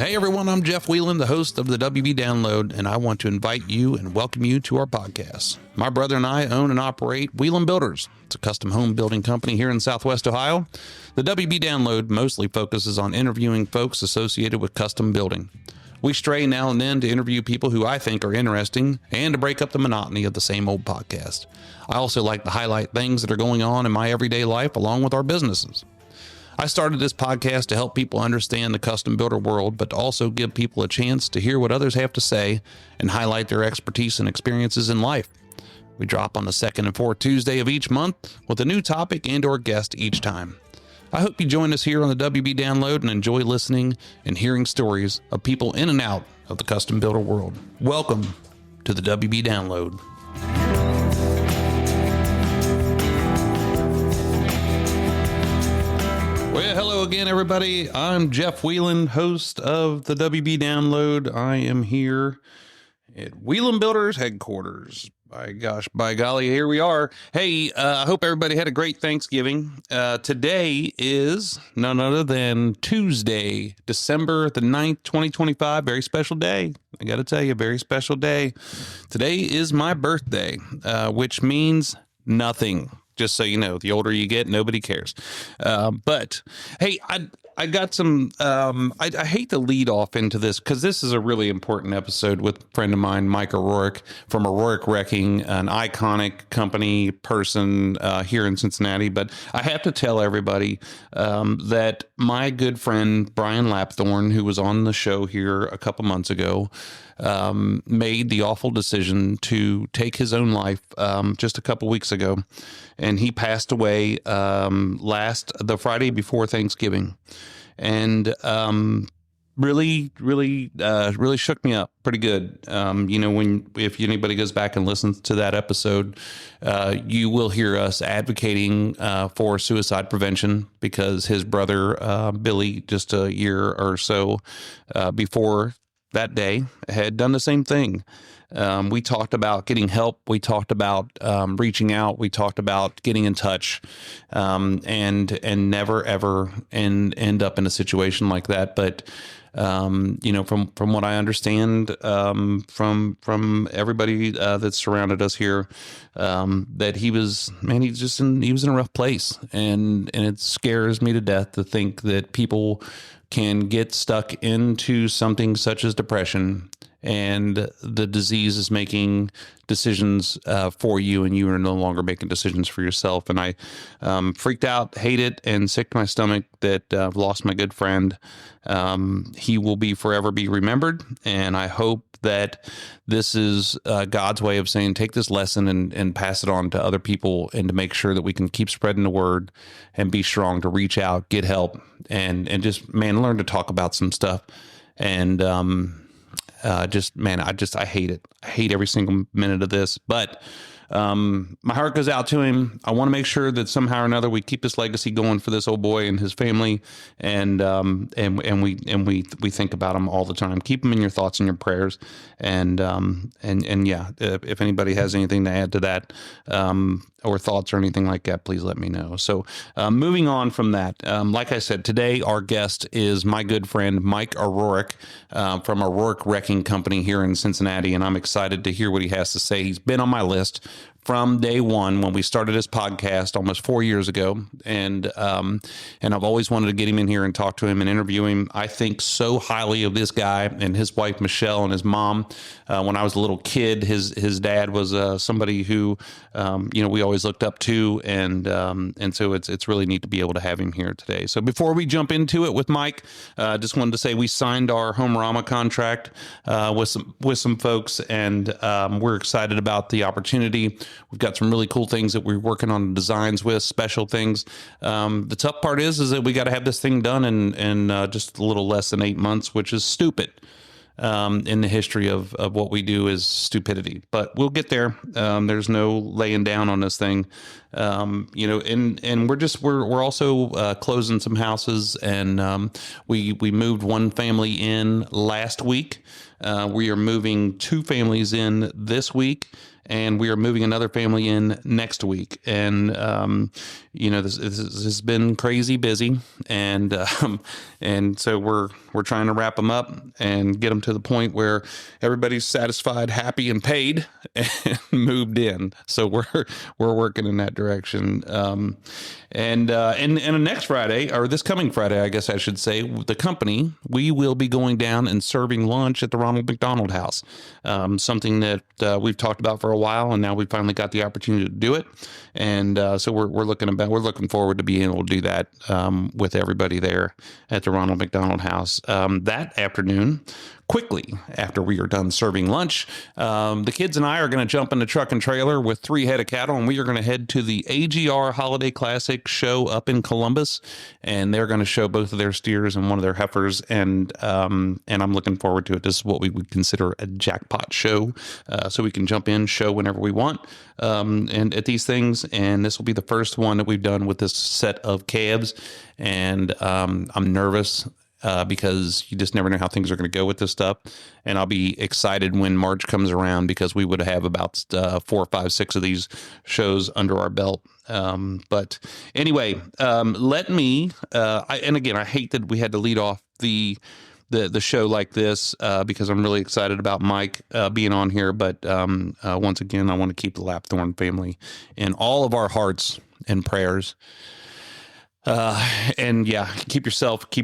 Hey everyone, I'm Jeff Whelan, the host of the WB Download, and I want to invite you and welcome you to our podcast. My brother and I own and operate Whelan Builders. It's a custom home building company here in Southwest Ohio. The WB Download mostly focuses on interviewing folks associated with custom building. We stray now and then to interview people who I think are interesting and to break up the monotony of the same old podcast. I also like to highlight things that are going on in my everyday life along with our businesses. I started this podcast to help people understand the custom builder world, but to also give people a chance to hear what others have to say and highlight their expertise and experiences in life. We drop on the second and fourth Tuesday of each month with a new topic and or guest each time. I hope you join us here on the WB Download and enjoy listening and hearing stories of people in and out of the custom builder world. Welcome to the WB Download. Well, hello again, everybody. I'm Jeff Whelan, host of the WB Download. I am here at Whelan Builders headquarters. By golly, here we are. Hey, I hope everybody had a great Thanksgiving. Today is none other than Tuesday, December the 9th, 2025. Very special day. I got to tell you, very special day. Today is my birthday, which means nothing. Just so you know, the older you get, nobody cares. But hey, I got some, I hate to lead off into this because this is a really important episode with a friend of mine, Mike O'Rourke from O'Rourke Wrecking, an iconic company person here in Cincinnati. But I have to tell everybody that my good friend, Brian Lapthorne, who was on the show here a couple months ago, made the awful decision to take his own life just a couple weeks ago. And he passed away the Friday before Thanksgiving. And really shook me up pretty good. If anybody goes back and listens to that episode, you will hear us advocating for suicide prevention because his brother, Billy, just a year or so before that day, had done the same thing. We talked about getting help. We talked about reaching out. We talked about getting in touch, and never ever end up in a situation like that. But from what I understand, from everybody that's surrounded us here, that he was in a rough place, and it scares me to death to think that people can get stuck into something such as depression, and the disease is making decisions for you, and you are no longer making decisions for yourself. And I freaked out, hate it, and sick to my stomach that I've lost my good friend. He will forever be remembered, and I hope that this is God's way of saying, take this lesson and pass it on to other people, and to make sure that we can keep spreading the word and be strong to reach out, get help, and just, man, learn to talk about some stuff. And I hate it. I hate every single minute of this, but my heart goes out to him. I want to make sure that somehow or another we keep this legacy going for this old boy and his family, and we think about him all the time. Keep him in your thoughts and your prayers, and yeah, if anybody has anything to add to that, or thoughts or anything like that, please let me know. So moving on from that, like I said, today our guest is my good friend Mike O'Rourke from O'Rourke Wrecking Company here in Cincinnati, and I'm excited to hear what he has to say. He's been on my list from day one when we started this podcast almost 4 years ago, and I've always wanted to get him in here and talk to him and interview him. I think so highly of this guy and his wife Michelle and his mom. When I was a little kid, his dad was somebody who we always looked up to, and so it's really neat to be able to have him here today. So before we jump into it with Mike, just wanted to say we signed our Homerama contract with some folks, and we're excited about the opportunity. We've got some really cool things that we're working on designs with, special things. The tough part is that we got to have this thing done in just a little less than 8 months, which is stupid. In the history of what we do is stupidity, but we'll get there. There's no laying down on this thing. And we're also closing some houses, and we moved one family in last week. We are moving 2 families in this week, and we are moving another family in next week. And, this has been crazy busy. And so we're trying to wrap them up and get them to the point where everybody's satisfied, happy, and paid and moved in. So we're working in that direction. And next Friday, or this coming Friday, I guess I should say, the company, we will be going down and serving lunch at the Ronald McDonald House. Something that we've talked about for a while, and now we finally got the opportunity to do it. And so we're looking forward to being able to do that with everybody there at the Ronald McDonald House that afternoon. Quickly after we are done serving lunch, the kids and I are going to jump in the truck and trailer with 3 head of cattle, and we are going to head to the AGR Holiday Classic show up in Columbus, and they're going to show both of their steers and one of their heifers, and I'm looking forward to it. This is what we would consider a jackpot show, so we can jump in, show whenever we want, and at these things, and this will be the first one that we've done with this set of calves, and I'm nervous. Because you just never know how things are going to go with this stuff. And I'll be excited when March comes around, because we would have about 4, 5, 6 of these shows under our belt. But anyway, let me, and again, I hate that we had to lead off the show like this, because I'm really excited about Mike being on here. But once again, I want to keep the Lapthorn family in all of our hearts and prayers. And yeah, keep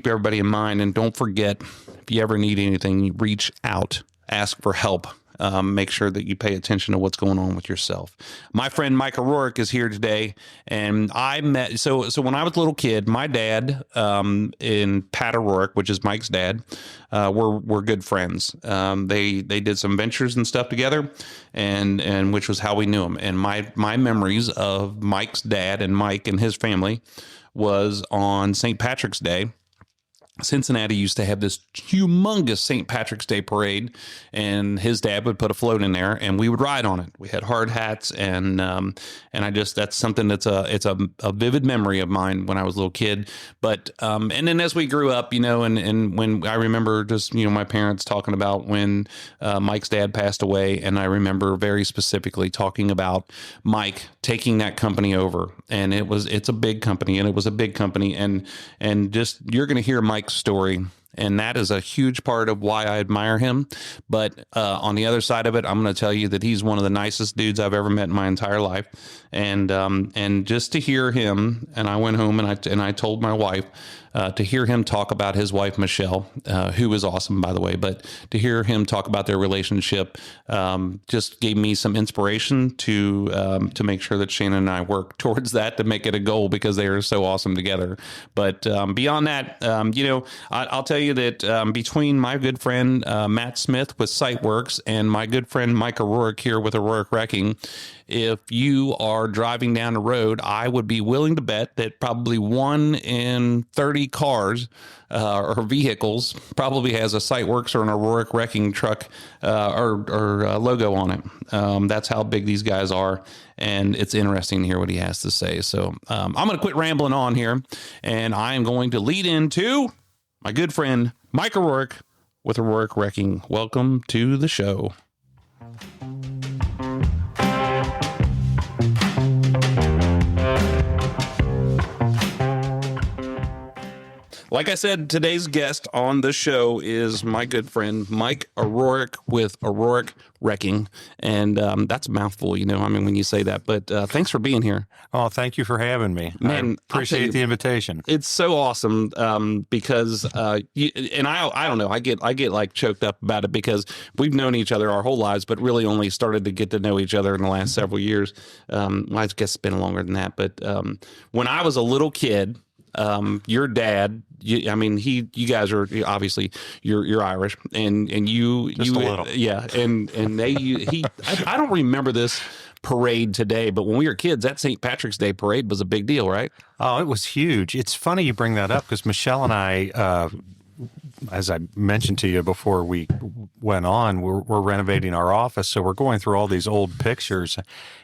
everybody in mind, and don't forget, if you ever need anything, reach out, ask for help. Make sure that you pay attention to what's going on with yourself. My friend Mike O'Rourke is here today, and I met, so when I was a little kid, my dad, and Pat O'Rourke, which is Mike's dad, were good friends. They did some ventures and stuff together, and which was how we knew him. And my memories of Mike's dad and Mike and his family was on St. Patrick's Day. Cincinnati used to have this humongous St. Patrick's Day parade, and his dad would put a float in there, and we would ride on it. We had hard hats, and that's something it's a vivid memory of mine when I was a little kid. But and then as we grew up, and when I remember just my parents talking about when Mike's dad passed away, and I remember very specifically talking about Mike taking that company over, and it's a big company, and it was a big company, and just you're going to hear Mike's story, and that is a huge part of why I admire him. But on the other side of it, I'm going to tell you that he's one of the nicest dudes I've ever met in my entire life. And just to hear him, and I went home and I told my wife, to hear him talk about his wife, Michelle, who is awesome, by the way, but to hear him talk about their relationship just gave me some inspiration to make sure that Shannon and I work towards that, to make it a goal, because they are so awesome together. But beyond that, I'll tell you that between my good friend Matt Smith with Siteworks and my good friend Mike O'Rourke here with O'Rourke Wrecking, if you are driving down the road, I would be willing to bet that probably 1 in 30 cars or vehicles probably has a Siteworks or an O'Rourke Wrecking truck or logo on it. That's how big these guys are, and it's interesting to hear what he has to say. So I'm going to quit rambling on here, and I am going to lead into my good friend Mike O'Rourke with O'Rourke Wrecking. Welcome to the show. Like I said, today's guest on the show is my good friend Mike O'Rourke with O'Rourke Wrecking, and that's a mouthful, when you say that. But thanks for being here. Oh, thank you for having me. Man, I appreciate the invitation. It's so awesome because I don't know, I get like choked up about it, because we've known each other our whole lives, but really only started to get to know each other in the last several years. I guess it's been longer than that, but when I was a little kid, your dad, you guys are obviously you're Irish, and you just a little. Yeah, and I don't remember this parade today, but when we were kids, that St. Patrick's Day parade was a big deal, right? Oh, it was huge. It's funny you bring that up, because Michelle and I, as I mentioned to you before we went on, we're renovating our office, so we're going through all these old pictures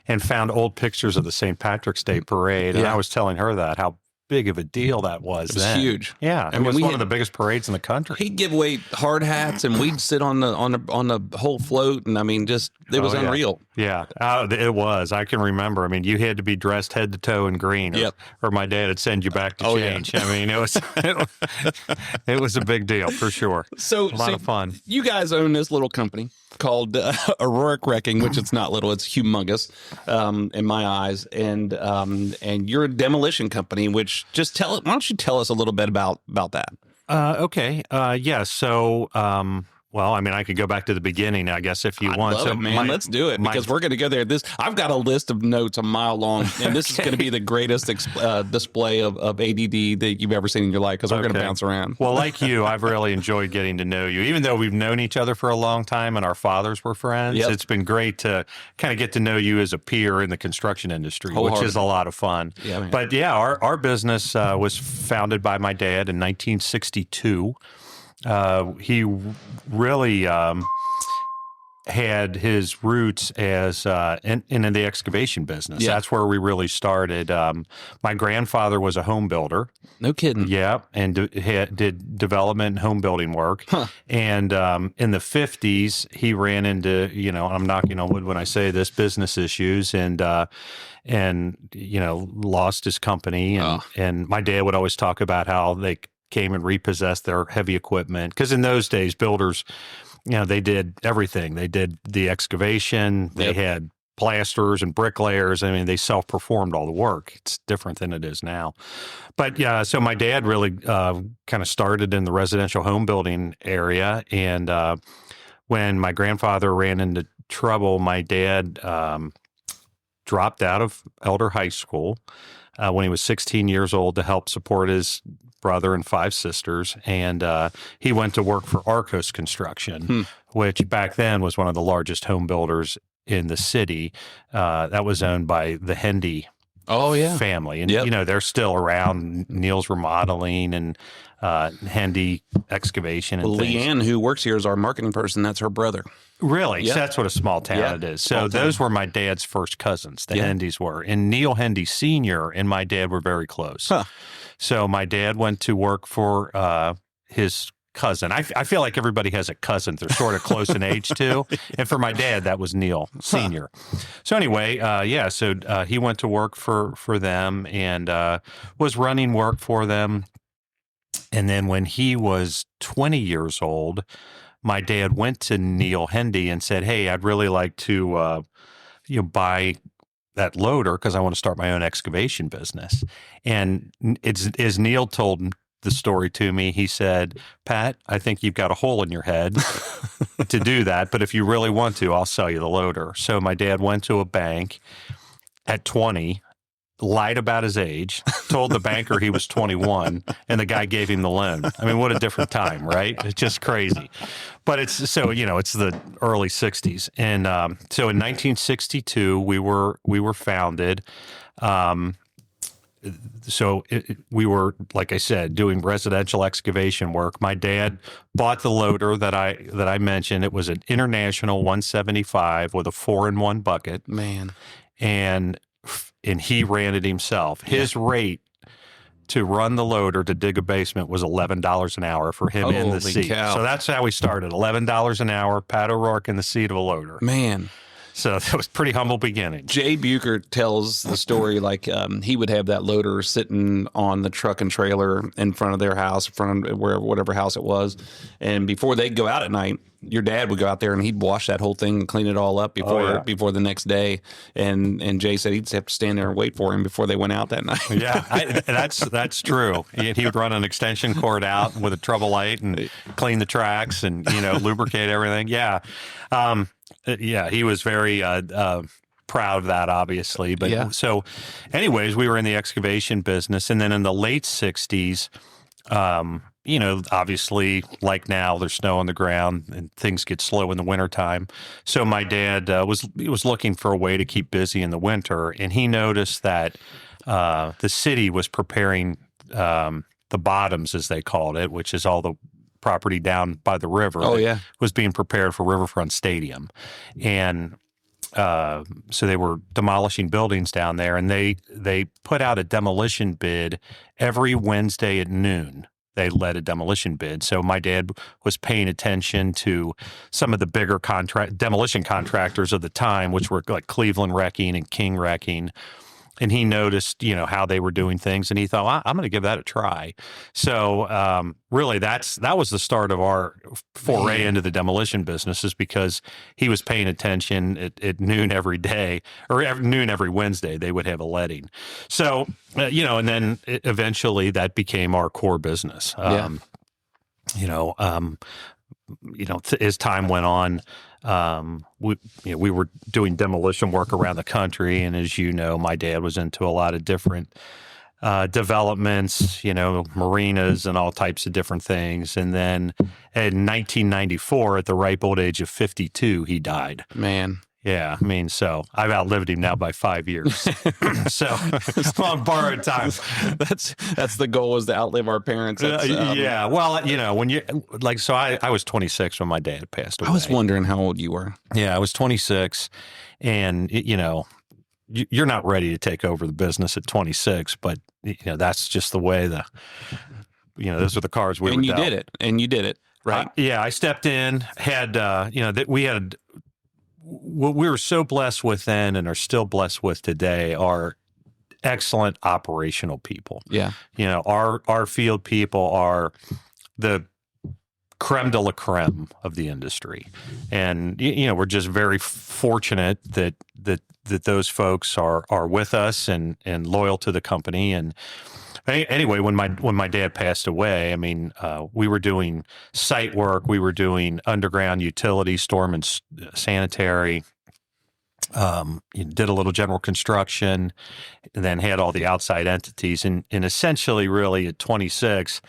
and found old pictures of the St. Patrick's Day parade, and I was telling her that how big of a deal that was. It was then. huge. Yeah, it was one of the biggest parades in the country. He'd give away hard hats, and we'd sit on the whole float, and I mean, just it was unreal. Yeah, it was. I can remember. I mean, you had to be dressed head to toe in green, or my dad would send you back to change. Yeah. I mean, it was a big deal for sure. So a lot of fun. You guys own this little company called Aurora Wrecking, which it's not little; it's humongous in my eyes. And you're a demolition company. Which why don't you tell us a little bit about that? Okay. Yeah. So. Well, I mean, I could go back to the beginning, I guess, if you want. Love it, man. Let's do it because we're going to go there. I've got a list of notes a mile long, and this is going to be the greatest display of ADD that you've ever seen in your life because we're going to bounce around. Well, like you, I've really enjoyed getting to know you. Even though we've known each other for a long time and our fathers were friends, it's been great to kind of get to know you as a peer in the construction industry, which is a lot of fun. Yeah, man. But yeah, our business was founded by my dad in 1962. He really had his roots as in the excavation business. Yeah. That's where we really started. My grandfather was a home builder. No kidding. Yeah, and did development and home building work. Huh. And in the 50s, he ran into, I'm knocking on wood when I say this, business issues, and lost his company. And my dad would always talk about how they came and repossessed their heavy equipment. Because in those days, builders, they did everything. They did the excavation. They had plasterers and bricklayers. I mean, they self-performed all the work. It's different than it is now. But yeah, so my dad really kind of started in the residential home building area. And when my grandfather ran into trouble, my dad dropped out of Elder High School when he was 16 years old to help support his brother and 5 sisters, and he went to work for Arcos Construction, which back then was one of the largest home builders in the city. That was owned by the Hendy family, and they're still around. Neil's Remodeling and Hendy Excavation. And Leanne, who works here as our marketing person, that's her brother. Really? Yep. So that's what a small town it is. So those were my dad's first cousins, the Hendys were. And Neil Hendy Sr. and my dad were very close. Huh. So my dad went to work for his cousin. I feel like everybody has a cousin they're sort of close in age to. And for my dad, that was Neil Sr. So anyway, so he went to work for them and was running work for them. And then when he was 20 years old, my dad went to Neil Hendy and said, "Hey, I'd really like to buy that loader because I want to start my own excavation business." And as Neil told the story to me, he said, "Pat, I think you've got a hole in your head to do that, but if you really want to, I'll sell you the loader." So my dad went to a bank at 20, lied about his age, told the banker he was 21, and the guy gave him the loan. I mean, what a different time, right? It's just crazy. But it's it's the early 60s. And so in 1962, we were founded. We were, like I said, doing residential excavation work. My dad bought the loader that I mentioned. It was an International 175 with a 4-in-1 bucket. Man. And he ran it himself. His rate to run the loader to dig a basement was $11 an hour for him in the seat. Cow. So that's how we started. $11 an hour, Pat O'Rourke in the seat of a loader. Man. So that was pretty humble beginning. Jay Bucher tells the story like he would have that loader sitting on the truck and trailer in front of their house, in front of whatever house it was. And before they'd go out at night, your dad would go out there and he'd wash that whole thing and clean it all up before the next day. And Jay said he'd just have to stand there and wait for him before they went out that night. Yeah, that's true. He would run an extension cord out with a trouble light and clean the tracks and lubricate everything. Yeah. He was very proud of that, obviously. But so, anyways, we were in the excavation business, and then in the late '60s, obviously, like now, there's snow on the ground and things get slow in the wintertime. So my dad was looking for a way to keep busy in the winter, and he noticed that the city was preparing the bottoms, as they called it, which is all the property down by the river. Was being prepared for Riverfront Stadium. And so they were demolishing buildings down there, and they put out a demolition bid every Wednesday at noon. They led a demolition bid. So my dad was paying attention to some of the bigger demolition contractors of the time, which were like Cleveland Wrecking and King Wrecking. And he noticed, how they were doing things, and he thought, well, I'm going to give that a try. So really, that was the start of our foray into the demolition business, is because he was paying attention at noon every day, or noon every Wednesday. They would have a letting. So and then eventually that became our core business. As time went on, we were doing demolition work around the country, and as you know, my dad was into a lot of different developments, marinas and all types of different things. And then in 1994, at the ripe old age of 52, he died. Man. Yeah, so I've outlived him now by 5 years. So on borrowed time. That's the goal, is to outlive our parents. Yeah. Well, when you so I was 26 when my dad passed away. I was wondering how old you were. Yeah, I was 26, and you're not ready to take over the business at 26, but that's just the way those are the cards we were dealt. And you did it, right? Yeah, I stepped in. What we were so blessed with then, and are still blessed with today, are excellent operational people. Yeah. Our field people are the creme de la creme of the industry. And, we're just very fortunate that those folks are with us and loyal to the company. And anyway, when my dad passed away, we were doing site work, we were doing underground utility, storm and sanitary, did a little general construction, and then had all the outside entities, and essentially, really at 26,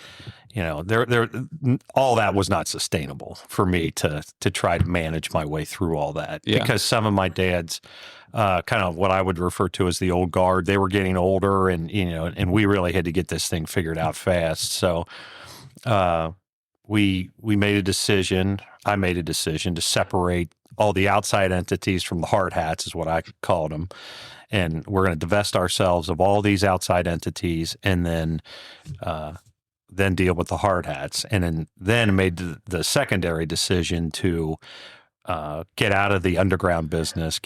all that was not sustainable for me to try to manage my way through all that, because some of my dad's kind of what I would refer to as the old guard, they were getting older, and we really had to get this thing figured out fast. So we made a decision. I made a decision to separate all the outside entities from the hard hats, is what I called them. And we're going to divest ourselves of all these outside entities, and then deal with the hard hats. And then made the secondary decision to get out of the underground business.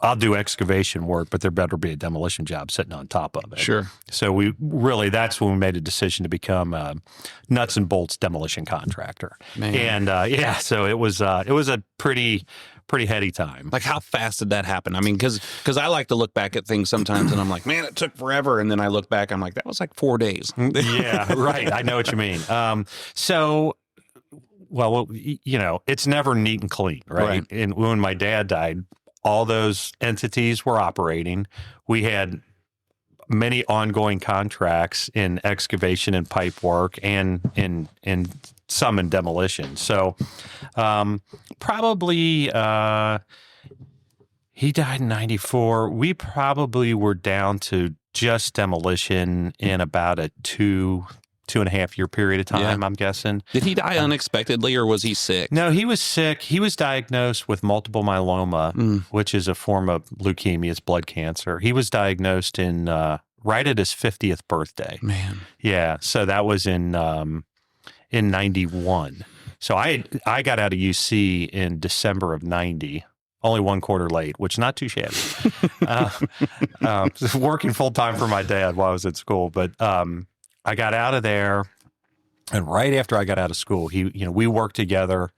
I'll do excavation work, but there better be a demolition job sitting on top of it. Sure. So that's when we made a decision to become a nuts and bolts demolition contractor. Man. And so it was a pretty heady time. Like, how fast did that happen? Because I like to look back at things sometimes, and I'm like, man, it took forever. And then I look back, I'm like, that was like 4 days. Yeah, right. I know what you mean. Well, it's never neat and clean, right? And when my dad died, all those entities were operating. We had many ongoing contracts in excavation and pipe work, and in some in demolition. So probably he died in 94. We probably were down to just demolition in about a 2.5 year period of time, I'm guessing. Did he die unexpectedly, or was he sick? No, he was sick. He was diagnosed with multiple myeloma, which is a form of leukemia. It's blood cancer. He was diagnosed right at his 50th birthday. Man. Yeah. So that was in 91. So I got out of UC in December of 90. Only 1 quarter late, which not too shabby. Working full time for my dad while I was at school, but I got out of there, and right after I got out of school, we worked together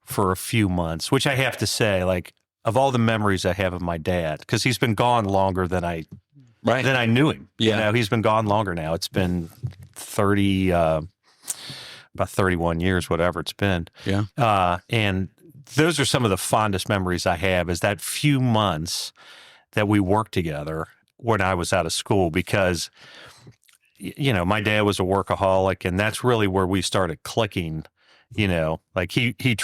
for a few months, which I have to say, like, of all the memories I have of my dad, because he's been gone longer than I knew him. Yeah. He's been gone longer now. It's been about 31 years, whatever it's been. Yeah. And those are some of the fondest memories I have, is that few months that we worked together when I was out of school, because my dad was a workaholic, and that's really where we started clicking. Like he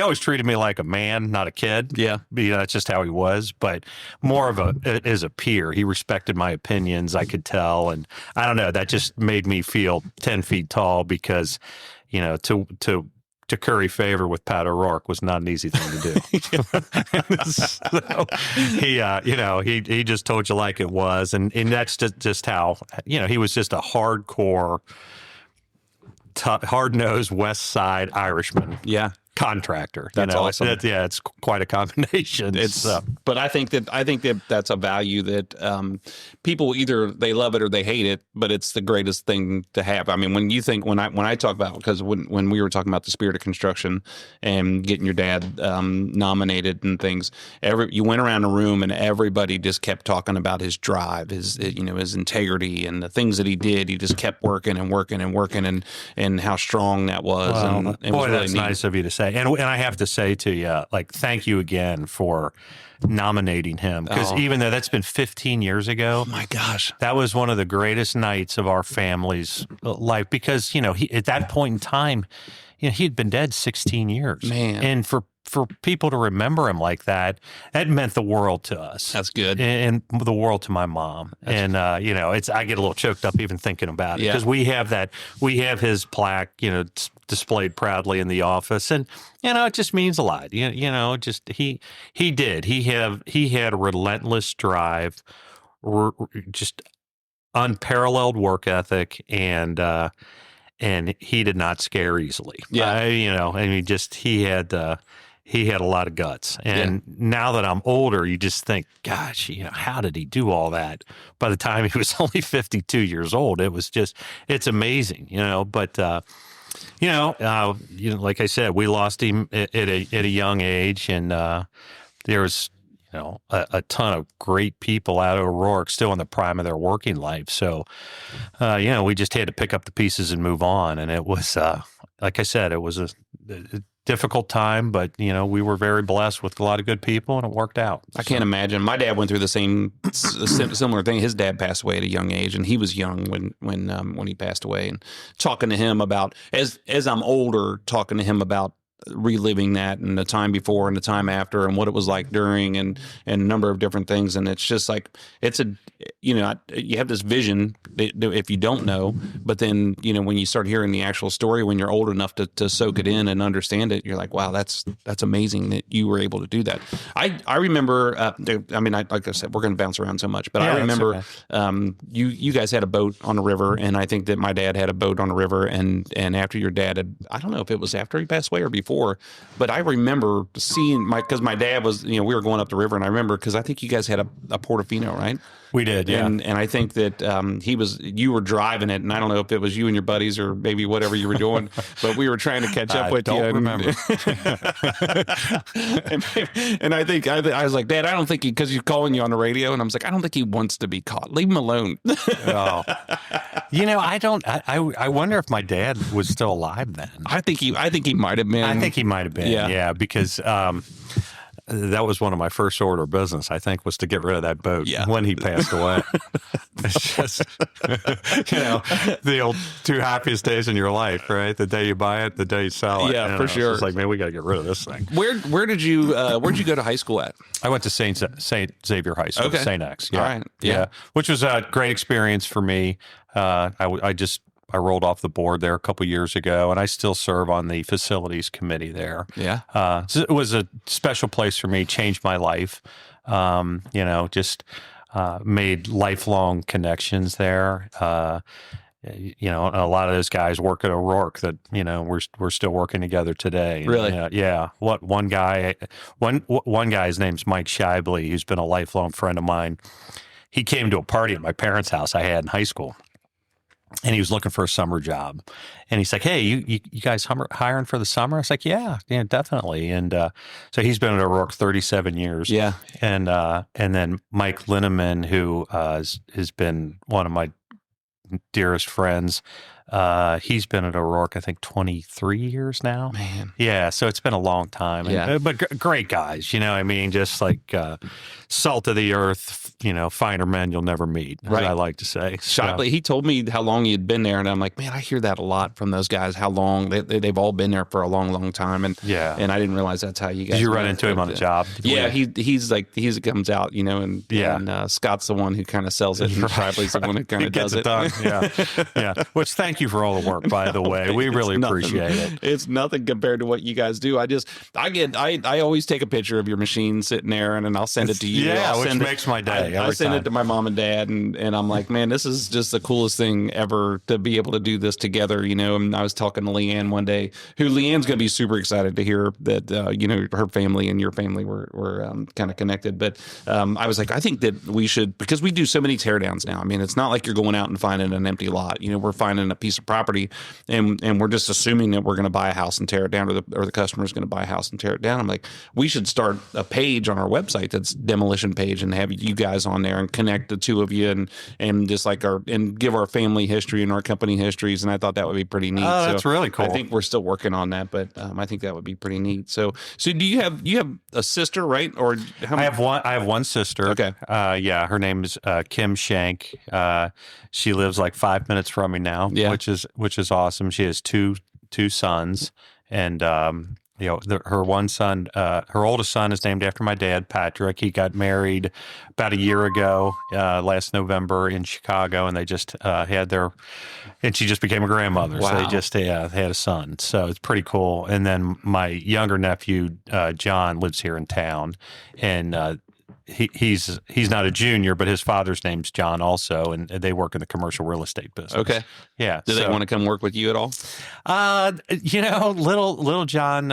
always treated me like a man, not a kid. Yeah. That's just how he was, but more of as a peer. He respected my opinions, I could tell. And I don't know, that just made me feel 10 feet tall, because, to to curry favor with Pat O'Rourke was not an easy thing to do. So he just told you like it was, and that's just how he was just a hardcore, hard-nosed West Side Irishman. Yeah. Contractor. That's awesome. It's quite a combination. But I think that that's a value that people either they love it or they hate it. But it's the greatest thing to have. I mean, when I talk about, because when we were talking about the spirit of construction and getting your dad nominated and things, you went around the room and everybody just kept talking about his drive, his integrity and the things that he did. He just kept working and working and working and how strong that was. Well, and it boy, was really that's neat. nice of you to say. And I have to say to you, like, thank you again for nominating him. Because even though that's been 15 years ago, Oh my gosh, that was one of the greatest nights of our family's life. Because he, at that point in time, he'd been dead 16 years, man. And for people to remember him like that meant the world to us. That's good, and the world to my mom. And I get a little choked up even thinking about it, because we have his plaque, displayed proudly in the office, and it just means a lot. He had a relentless drive, just unparalleled work ethic, and he did not scare easily. He had a lot of guts. And now that I'm older, you just think, gosh, how did he do all that? By the time he was only 52 years old, it's amazing, but like I said, we lost him at a young age, and there was, a ton of great people out of O'Rourke still in the prime of their working life. So, we just had to pick up the pieces and move on. And it was, like I said, it was a difficult time, but we were very blessed with a lot of good people, and it worked out. I can't imagine. My dad went through the similar thing. His dad passed away at a young age, and he was young when he passed away. And talking to him about, as I'm older, talking to him about reliving that and the time before and the time after and what it was like during and a number of different things. And it's just like, you have this vision if you don't know, but then, when you start hearing the actual story, when you're old enough to soak it in and understand it, you're like, wow, that's amazing that you were able to do that. I remember, like I said, we're going to bounce around so much, but I remember you guys had a boat on the river, and I think that my dad had a boat on the river, and after your dad had, I don't know if it was after he passed away or before, but I remember seeing because my dad was, we were going up the river, and I remember because I think you guys had a Portofino, right? We did, yeah. And I think that you were driving it, and I don't know if it was you and your buddies or maybe whatever you were doing, but we were trying to catch up with you. I don't remember. and I think I was like, Dad, I don't think because he's calling you on the radio, and I was like, I don't think he wants to be caught. Leave him alone. Oh. I wonder if my dad was still alive then. I think he might have been. I think he might have been. Yeah, because that was one of my first order of business, I think, was to get rid of that boat when he passed away. It's just, the old two happiest days in your life, right? The day you buy it, the day you sell it. Yeah, for sure. It's like, man, we got to get rid of this thing. Where did you go to high school at? I went to Saint Xavier High School, St. X. Yeah. All right. Yeah. Which was a great experience for me. I rolled off the board there a couple years ago, and I still serve on the facilities committee there. Yeah. So it was a special place for me, changed my life, made lifelong connections there. A lot of those guys work at O'Rourke that, we're still working together today. Really? Yeah. One guy, his name's Mike Shibley, who's been a lifelong friend of mine. He came to a party at my parents' house I had in high school. And he was looking for a summer job. And he's like, hey, you guys hiring for the summer? I was like, yeah, definitely. And so he's been at O'Rourke 37 years. Yeah. And then Mike Linneman, who has been one of my dearest friends, he's been at O'Rourke, I think, 23 years now. Man. Yeah, so it's been a long time. Yeah. But great guys, just like salt of the earth, finer men you'll never meet, as I like to say. Shibley, he told me how long he had been there, and I'm like, man, I hear that a lot from those guys, how long they've all been there for a long, long time. And and I didn't realize that's how you guys Did you run into him on the job? Yeah, he comes out, and Scott's the one who kind of sells it, and Shibley's the one who kind of does it. Done. Yeah. Which thank thank you for all the work, by the way. We really appreciate it. It's nothing compared to what you guys do. I always take a picture of your machine sitting there, and then I'll send it to you. Yeah, which makes my day. I send it to my mom and dad, and I'm like, man, this is just the coolest thing ever to be able to do this together, And I was talking to Leanne one day, Leanne's going to be super excited to hear that, her family and your family were kind of connected. But I was like, I think that we should, because we do so many teardowns now. I mean, it's not like you're going out and finding an empty lot. We're finding a piece of property, and we're just assuming that we're going to buy a house and tear it down, or the customer is going to buy a house and tear it down. I'm like, we should start a page on our website that's demolition page, and have you guys on there and connect the two of you, and just like and give our family history and our company histories. And I thought that would be pretty neat. Oh, that's really cool. I think we're still working on that, but I think that would be pretty neat. So do you have a sister, right? Or how many? I have one sister. Okay. Yeah, her name is Kim Shank. She lives like 5 minutes from me now, which is awesome. She has two sons, and her one son, her oldest son, is named after my dad, Patrick. He got married about a year ago, last November in Chicago, and they just and she just became a grandmother. Wow. So they just had a son. So it's pretty cool. And then my younger nephew, John, lives here in town, and he's not a junior, but his father's name's John also, and they work in the commercial real estate business. Okay. Yeah. Do they want to come work with you at all? Little John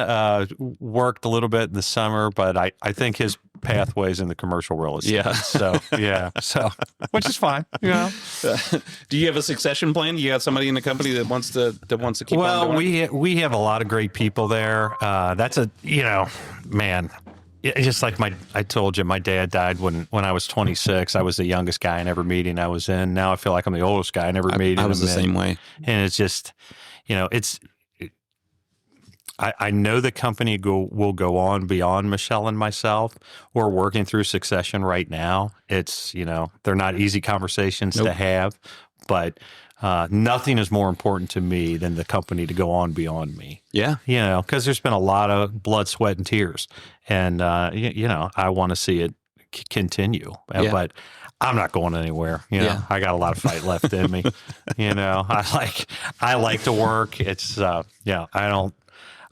worked a little bit in the summer, but I think his pathways in the commercial real estate. Yeah. So which is fine. Do you have a succession plan? Do you have somebody in the company that wants to keep on doing it? we have a lot of great people there. That's man. It's just like I told you, my dad died when I was 26. I was the youngest guy in every meeting I was in. Now I feel like I'm the oldest guy in every meeting. I was the same way. And it's just, I know the company will go on beyond Michelle and myself. We're working through succession right now. It's, they're not easy conversations to have, but nothing is more important to me than the company to go on beyond me. Yeah. Because there's been a lot of blood, sweat, and tears. And, I want to see it continue. Yeah. But I'm not going anywhere. I got a lot of fight left in me. I like to work. It's,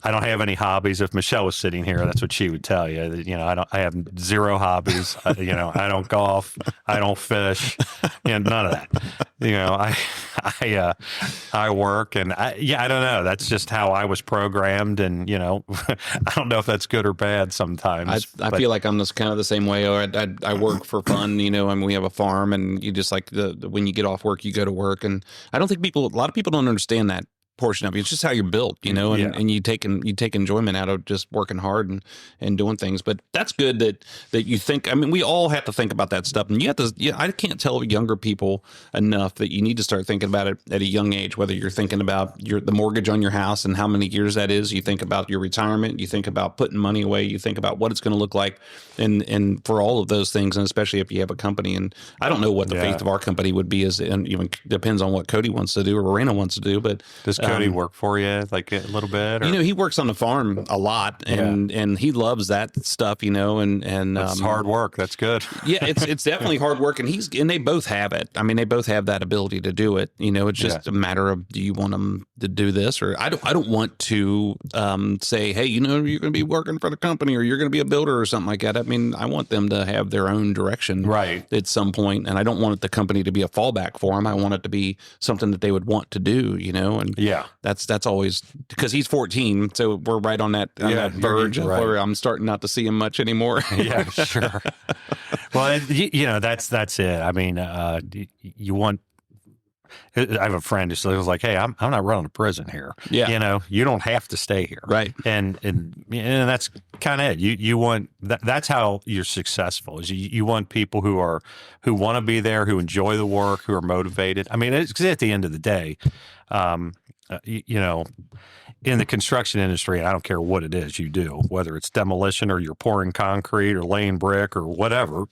I don't have any hobbies. If Michelle was sitting here, that's what she would tell you. I have zero hobbies. I don't golf. I don't fish. None of that. I work, and I don't know. That's just how I was programmed, and I don't know if that's good or bad sometimes. I feel like I'm just kind of the same way. Or I work for fun. I mean, we have a farm, and you just like when you get off work, you go to work, and I don't think a lot of people don't understand that portion of it. It's just how you're built, and you take enjoyment out of just working hard and doing things. But that's good that you think. I mean, we all have to think about that stuff, and you have to. I can't tell younger people enough that you need to start thinking about it at a young age. Whether you're thinking about the mortgage on your house and how many years that is, you think about your retirement, you think about putting money away, you think about what it's going to look like, and for all of those things, and especially if you have a company. And I don't know what the fate of our company would be, and even depends on what Cody wants to do or Rena wants to do, but. Cody work for you like a little bit? Or? He works on the farm a lot, and he loves that stuff, and that's hard work. That's good. Yeah, it's definitely hard work, and they both have it. I mean, they both have that ability to do it. It's just a matter of, do you want them to do this, or I don't want to say, hey, you're going to be working for the company, or you're going to be a builder or something like that. I mean, I want them to have their own direction at some point, and I don't want the company to be a fallback for them. I want it to be something that they would want to do, and that's always, because he's 14, so we're right on that verge where I'm starting not to see him much anymore. Yeah, sure. Well, that's it. I mean, you want. I have a friend who was like, "Hey, I'm not running a prison here. Yeah, you don't have to stay here, right?" And that's kind of it. You want that's how you're successful. Is you want people who want to be there, who enjoy the work, who are motivated. I mean, it's at the end of the day. In the construction industry, and I don't care what it is you do, whether it's demolition or you're pouring concrete or laying brick or whatever,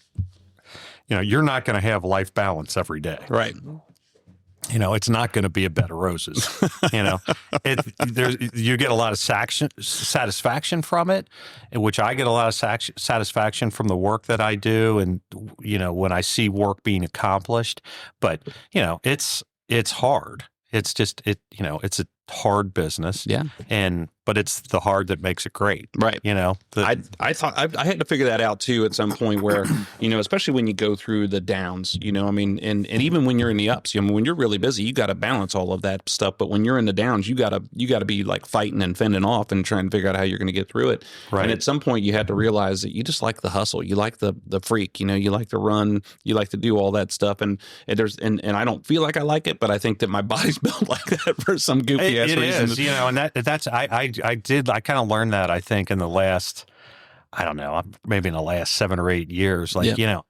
you're not going to have life balance every day. Right. It's not going to be a bed of roses. You get a lot of satisfaction from it, which I get a lot of satisfaction from the work that I do, and when I see work being accomplished. But it's hard. It's just it's a hard business. Yeah. But it's the hard that makes it great. Right. I thought I had to figure that out too at some point where, especially when you go through the downs, and even when you're in the ups, when you're really busy, you got to balance all of that stuff. But when you're in the downs, you got to be like fighting and fending off and trying to figure out how you're going to get through it. Right. And at some point you had to realize that you just like the hustle. You like the freak, you like to run, you like to do all that stuff. And I don't feel like I like it, but I think that my body's built like that for some goofy ass reason. Is, and that's I kind of learned that, I think, in the last, I don't know, maybe in the last 7 or 8 years. Like, you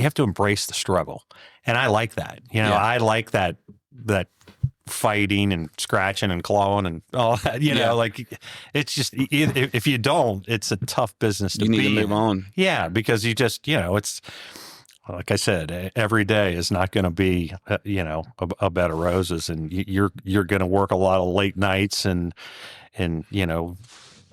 have to embrace the struggle, and I like that. I like that fighting and scratching and clawing and all that. Like, it's just, if you don't, it's a tough business to be. You need to move on. Yeah, because you just, it's. Like I said, every day is not going to be, a bed of roses, and you're going to work a lot of late nights, and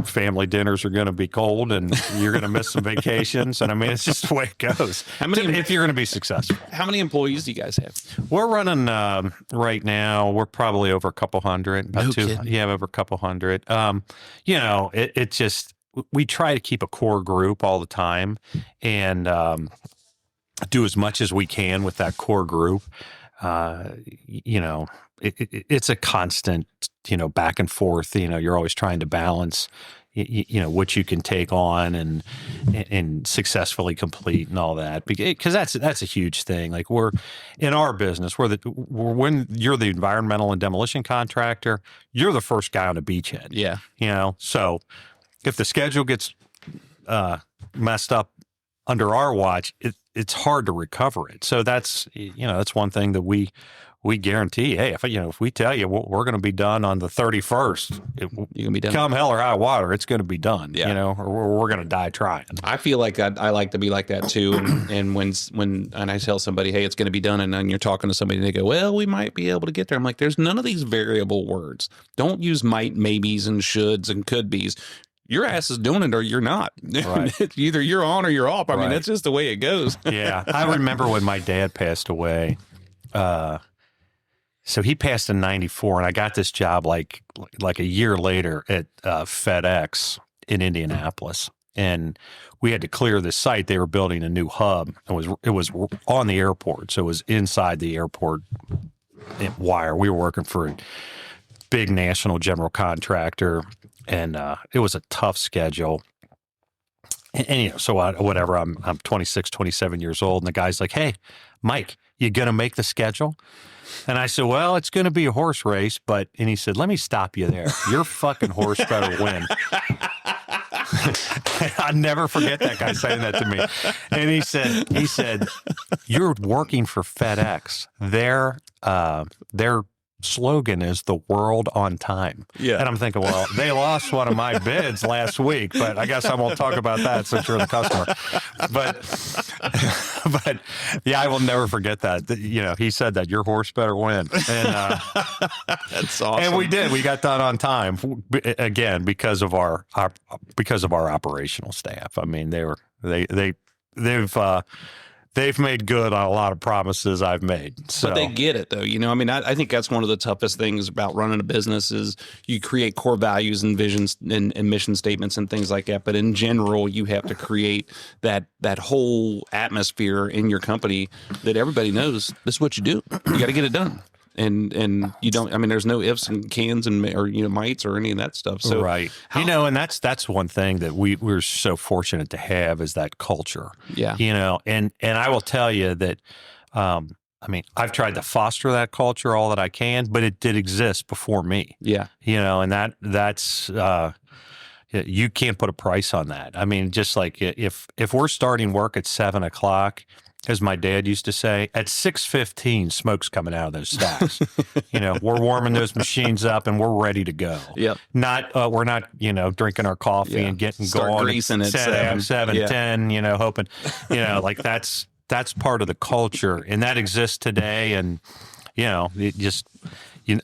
family dinners are going to be cold, and you're going to miss some vacations, and I mean, it's just the way it goes. If you're going to be successful. How many employees do you guys have? We're running right now. We're probably over a couple hundred. Over a couple hundred. It just, we try to keep a core group all the time, and do as much as we can with that core group. It's a constant, back and forth. You're always trying to balance, what you can take on and successfully complete and all that. Because that's a huge thing. Like, we're in our business, when you're the environmental and demolition contractor, you're the first guy on the beachhead. Yeah. So if the schedule gets messed up under our watch, it's hard to recover it. So that's one thing that we guarantee. Hey, if we tell you we're going to be done on the 31st, you're going to be done. Come hell or high water, it's going to be done. Yeah. Or we're going to die trying. I feel like I like to be like that too. And when I tell somebody, hey, it's going to be done, and then you're talking to somebody and they go, well, we might be able to get there. I'm like, there's none of these variable words. Don't use might, maybes, and shoulds and could be's. Your ass is doing it or you're not. Right. Either you're on or you're off. I mean, that's just the way it goes. Yeah. I remember when my dad passed away. So he passed in 94, and I got this job like a year later at FedEx in Indianapolis. And we had to clear the site. They were building a new hub. It was on the airport. So it was inside the airport wire. We were working for a big national general contractor. And it was a tough schedule. And so whatever, I'm 26, 27 years old. And the guy's like, hey, Mike, you going to make the schedule? And I said, well, it's going to be a horse race. And he said, let me stop you there. Your fucking horse better win. I'll never forget that guy saying that to me. And he said, you're working for FedEx. Their slogan is the world on time. Yeah. And I'm thinking, well, they lost one of my bids last week, but I guess I won't talk about that since you're the customer. But yeah, I will never forget that. He said that your horse better win. And that's awesome. And we did. We got done on time again because of our operational staff. I mean, they've made good on a lot of promises I've made. So. But they get it, though. I think that's one of the toughest things about running a business is you create core values and visions and mission statements and things like that. But in general, you have to create that whole atmosphere in your company that everybody knows this is what you do. You got to get it done. And you don't, there's no ifs and cans and, or, mights or any of that stuff. So, right. And that's one thing that we're so fortunate to have is that culture. Yeah. And I will tell you that, I've tried to foster that culture all that I can, but it did exist before me. Yeah. And that's, you can't put a price on that. Just like if we're starting work at 7:00, as my dad used to say, at 6:15, smoke's coming out of those stacks. We're warming those machines up and we're ready to go. Yep. We're not, drinking our coffee and getting Start going. Greasing at 7, 10, hoping, like that's part of the culture and that exists today. And, it just,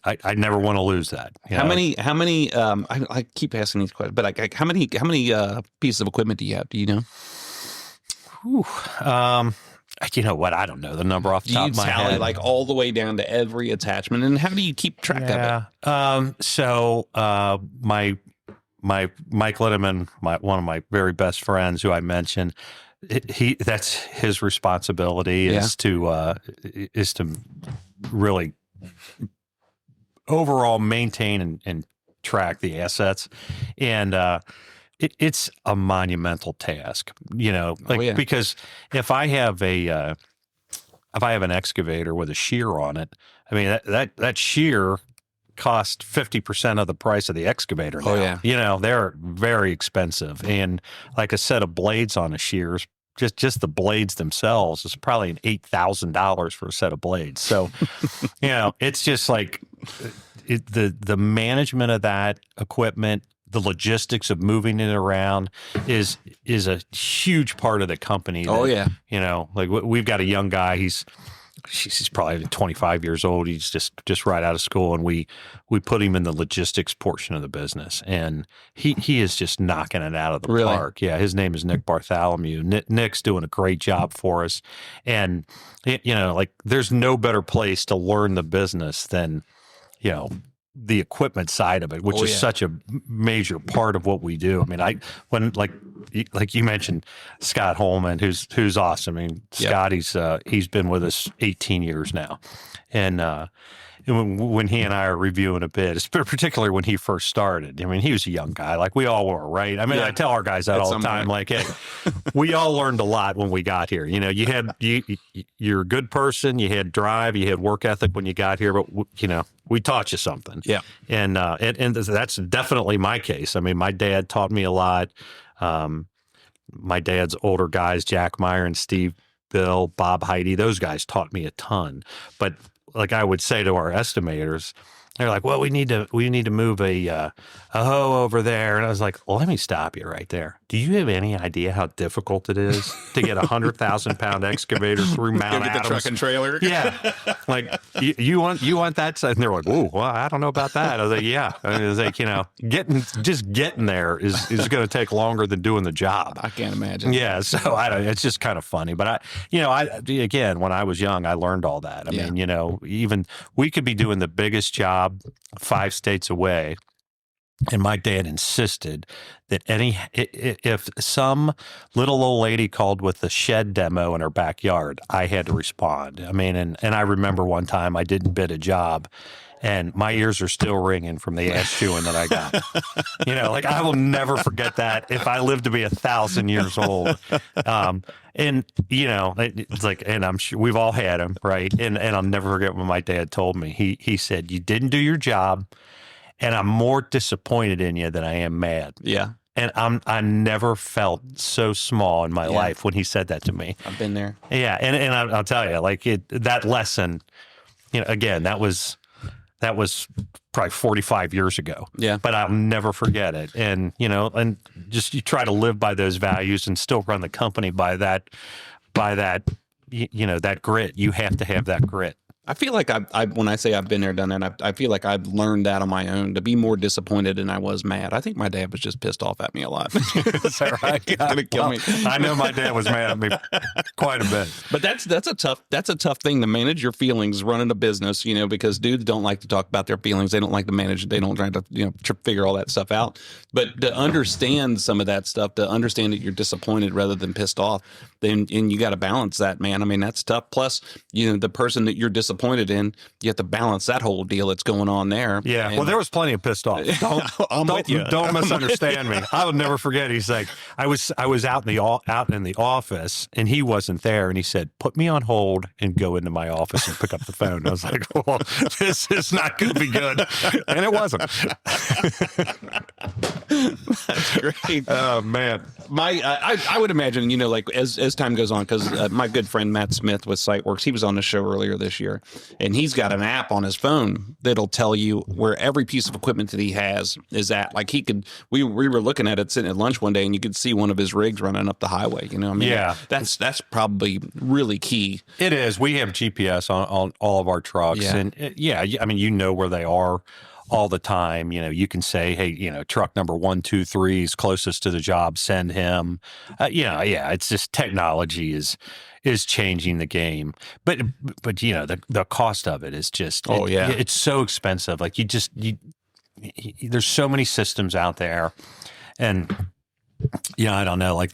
I never want to lose that. How many, I keep asking these questions, but how many pieces of equipment do you have? Do you know? You know what? I don't know the number off the top of my tally head. like all the way down to every attachment, and how do you keep track of it? So my Mike Litterman, one of my very best friends, who I mentioned, that's his responsibility is to really overall maintain and track the assets, and it's a monumental task, because if I have an excavator with a shear on it, I mean that shear cost 50% of the price of the excavator now. Oh yeah. They're very expensive, and like a set of blades on a shear, just the blades themselves is probably an $8,000 for a set of blades. So, it's just like the management of that equipment, the logistics of moving it around is a huge part of the company. Like we've got a young guy. He's probably 25 years old. He's just right out of school, and we put him in the logistics portion of the business, and he is just knocking it out of the park. Yeah, his name is Nick Bartholomew. Nick's doing a great job for us, and like there's no better place to learn the business than the equipment side of it, which is such a major part of what we do. I mean, when you mentioned Scott Holman, who's awesome. I mean, Scott, he's been with us 18 years now, and when he and I are reviewing a bid, particularly when he first started, I mean, he was a young guy, like we all were, right? I mean, I tell our guys that all the time, like, hey, we all learned a lot when we got here. You're a good person, you had drive, you had work ethic when you got here, but we taught you something. Yeah. And that's definitely my case. I mean, my dad taught me a lot. My dad's older guys, Jack Meyer and Steve Bill, Bob Heidi, those guys taught me a ton. But like I would say to our estimators, they're like, well, we need to move a hoe over there. And I was like, well, let me stop you right there. Do you have any idea how difficult it is to get 100,000-pound excavator through Mount Adams? The truck and trailer. Yeah. Like, you want that side? And they're like, oh, well, I don't know about that. I was like, yeah. I was like, getting there is going to take longer than doing the job. I can't imagine. Yeah. So it's just kind of funny. But again, when I was young, I learned all that. I mean, even we could be doing the biggest job 5 states away, and my dad insisted that if some little old lady called with a shed demo in her backyard, I had to respond. I mean, and I remember one time I didn't bid a job, and my ears are still ringing from the ass chewing that I got. Like I will never forget that if I live to be 1,000 years old. And it's like, and I'm sure we've all had them, right? And I'll never forget what my dad told me. He said, "You didn't do your job, and I'm more disappointed in you than I am mad." Yeah. And I never felt so small in my life when he said that to me. I've been there. Yeah, and I'll tell you, like that lesson, again, that was probably 45 years ago. Yeah. But I'll never forget it. And, and just you try to live by those values and still run the company by that, that grit. You have to have that grit. I feel like when I say I've been there, done that, I feel like I've learned that on my own to be more disappointed than I was mad. I think my dad was just pissed off at me a lot. Is that right? He's gonna kill me. I know my dad was mad at me quite a bit. But that's a tough thing to manage your feelings running a business, because dudes don't like to talk about their feelings. They don't like to manage it. They don't try to figure all that stuff out. But to understand some of that stuff, to understand that you're disappointed rather than pissed off, and you got to balance that, man. I mean, that's tough. Plus, the person that you're disappointed in, you have to balance that whole deal that's going on there. Yeah. Well, there was plenty of pissed off. Don't misunderstand me. I will never forget. He's like, I was out in the office, and he wasn't there, and he said, "Put me on hold and go into my office and pick up the phone." I was like, well, this is not going to be good. And it wasn't. That's great. Oh, man. I would imagine, like as time goes on, because my good friend Matt Smith with SiteWorks, he was on the show earlier this year, and he's got an app on his phone that'll tell you where every piece of equipment that he has is at. Like we were looking at it sitting at lunch one day, and you could see one of his rigs running up the highway. That's probably really key. It is. We have GPS on all of our trucks, and I mean, where they are all the time. You can say, hey, truck number 1, 2, 3 is closest to the job, send him. It's just technology is changing the game. But the cost of it is just, it's so expensive. Like there's so many systems out there, and I don't know, like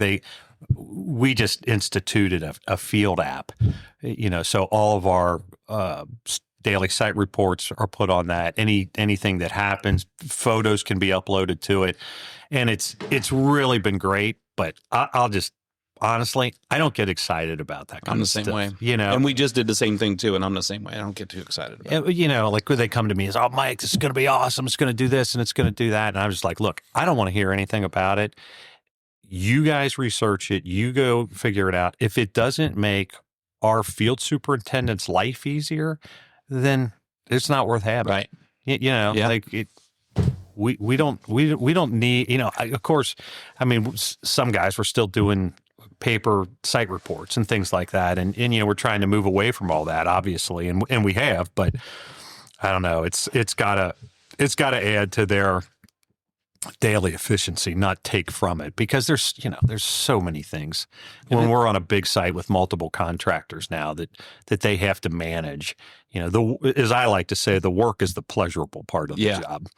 we just instituted a field app, so all of our daily site reports are put on that. Anything that happens, photos can be uploaded to it, and it's really been great. But I'll just honestly, I don't get excited about that kind of stuff. I'm the same way, And we just did the same thing too, and I'm the same way. I don't get too excited about it. Like when they come to me as, oh, Mike, this is going to be awesome. It's going to do this and it's going to do that, and I'm just like, look, I don't want to hear anything about it. You guys research it. You go figure it out. If it doesn't make our field superintendent's life easier, then it's not worth having. Right. We don't need, of course, I mean, some guys were still doing paper site reports and things like that. And we're trying to move away from all that, obviously. And we have, but I don't know, it's gotta add to their daily efficiency, not take from it, because there's so many things when we're on a big site with multiple contractors now that they have to manage. As I like to say, the work is the pleasurable part of the job.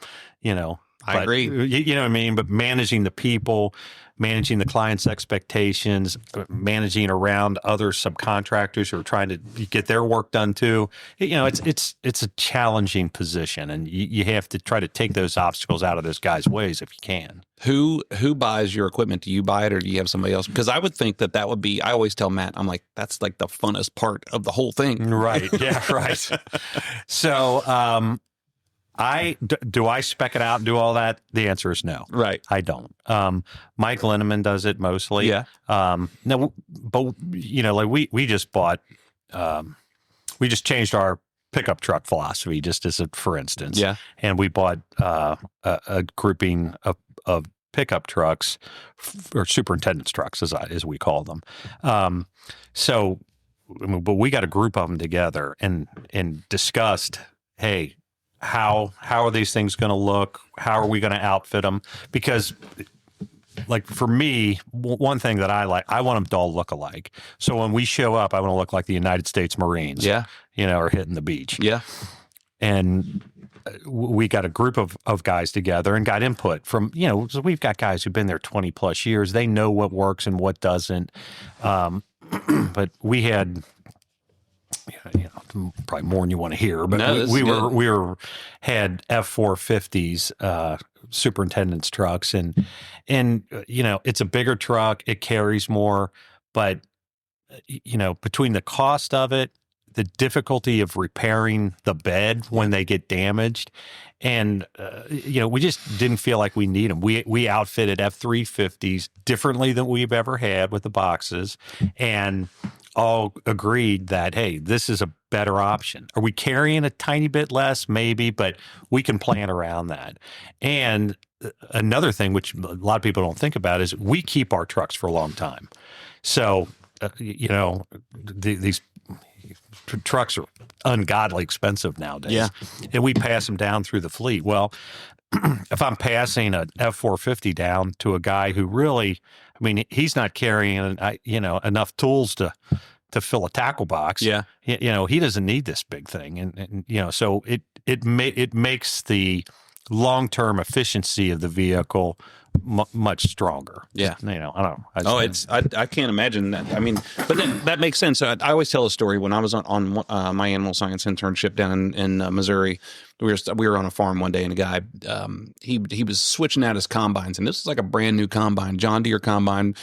I agree. You know what I mean? But managing the people, managing the client's expectations, managing around other subcontractors who are trying to get their work done too. It's a challenging position, and you have to try to take those obstacles out of those guys' ways if you can. Who buys your equipment? Do you buy it, or do you have somebody else? Because I would think that would be, I always tell Matt, I'm like, that's like the funnest part of the whole thing. Right. Yeah, right. So, do I spec it out and do all that? The answer is no. Right. I don't. Mike Linneman does it mostly. Yeah. No, but like we just bought, we just changed our pickup truck philosophy, just as for instance. Yeah. And we bought a grouping of pickup trucks, or superintendent's trucks, as we call them. But we got a group of them together and discussed, hey, how are these things going to look? How are we going to outfit them? Because, like, for me, one thing that I like, I want them to all look alike. So when we show up, I want to look like the United States Marines. Yeah. Or hitting the beach. Yeah. And we got a group of guys together and got input from, so we've got guys who've been there 20 plus years. They know what works and what doesn't. But we had, probably more than you want to hear, but we had F-450s, superintendent's trucks, and it's a bigger truck, it carries more, but between the cost of it, the difficulty of repairing the bed when they get damaged, and we just didn't feel like we need them. We outfitted F-350s differently than we've ever had with the boxes, and all agreed that, hey, this is a better option. Are we carrying a tiny bit less? Maybe, but we can plan around that. And another thing, which a lot of people don't think about, is we keep our trucks for a long time. So, these trucks are ungodly expensive nowadays. Yeah. And we pass them down through the fleet. Well, if I'm passing an F-450 down to a guy who really, he's not carrying, enough tools to fill a tackle box. Yeah. He doesn't need this big thing. And so it makes the long-term efficiency of the vehicle much stronger. Yeah. I don't know. I can't imagine that. But that makes sense. I always tell a story. When I was on my animal science internship down in Missouri, we were on a farm one day, and a guy, he was switching out his combines, and this was like a brand new combine, John Deere combine,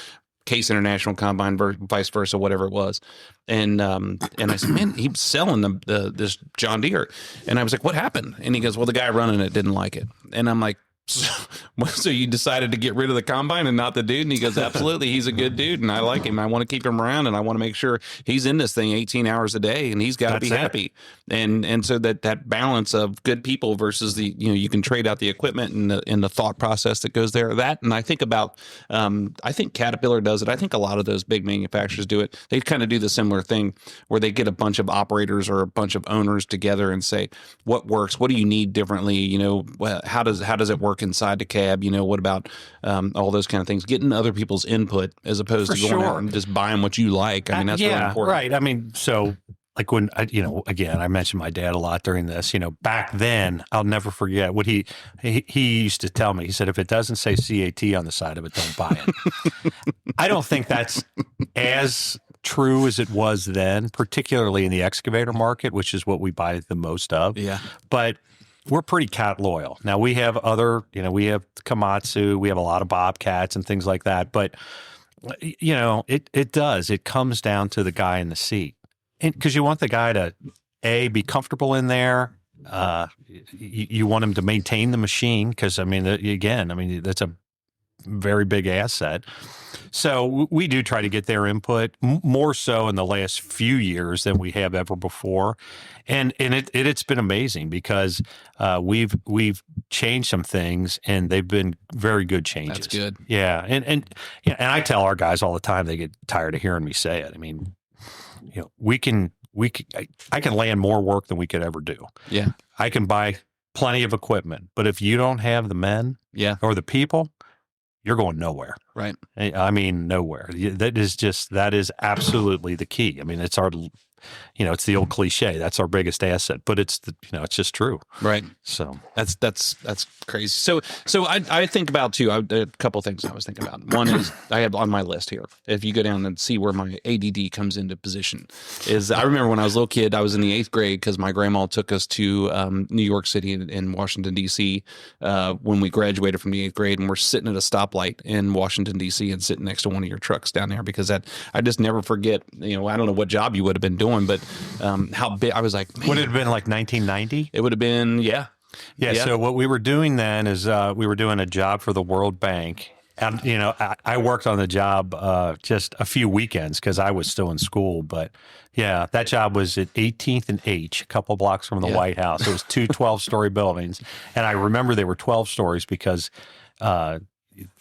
Case International combine, vice versa, whatever it was. And I said, man, he's selling this John Deere. And I was like, what happened? And he goes, well, the guy running it didn't like it. And I'm like, So you decided to get rid of the combine and not the dude? And he goes, absolutely. He's a good dude and I like him. I want to keep him around and I want to make sure he's in this thing 18 hours a day and he's got to be happy. And so that balance of good people versus you can trade out the equipment and the thought process that goes there. That, and I think about, I think Caterpillar does it. I think a lot of those big manufacturers do it. They kind of do the similar thing where they get a bunch of operators or a bunch of owners together and say, what works? What do you need differently? How does it work inside the cab? What about all those kind of things? Getting other people's input as opposed to going out and just buying what you like. I mean, that's really important. Right. I mean, so like when again, I mentioned my dad a lot during this. Back then, I'll never forget what he used to tell me. He said, if it doesn't say CAT on the side of it, don't buy it. I don't think that's as true as it was then, particularly in the excavator market, which is what we buy the most of. Yeah. But we're pretty cat loyal. Now we have we have Komatsu, we have a lot of Bobcats and things like that. But it comes down to the guy in the seat, because you want the guy to be comfortable in there. You want him to maintain the machine because that's a very big asset. So we do try to get their input more so in the last few years than we have ever before. And it's been amazing because we've changed some things and they've been very good changes. That's good. Yeah. And I tell our guys all the time, they get tired of hearing me say it. I mean, I can land more work than we could ever do. Yeah. I can buy plenty of equipment, but if you don't have the men or the people, you're going nowhere. Right. I mean, nowhere. That is absolutely the key. I mean, it's it's the old cliche. That's our biggest asset, but it's it's just true. Right. So that's crazy. So I think about too, a couple of things I was thinking about. One is I have on my list here. If you go down and see where my ADD comes into position is I remember when I was a little kid, I was in the 8th grade because my grandma took us to New York City and Washington, D.C. When we graduated from the 8th grade, and we're sitting at a stoplight in Washington, D.C. and sitting next to one of your trucks down there because I just never forget, I don't know what job you would have been doing, but how big I was like, man. Would it have been like 1990? It would have been, yeah. So what we were doing then is we were doing a job for the World Bank. And, I worked on the job just a few weekends because I was still in school. But, yeah, that job was at 18th and H, a couple blocks from the White House. It was two 12-story buildings. And I remember they were 12 stories because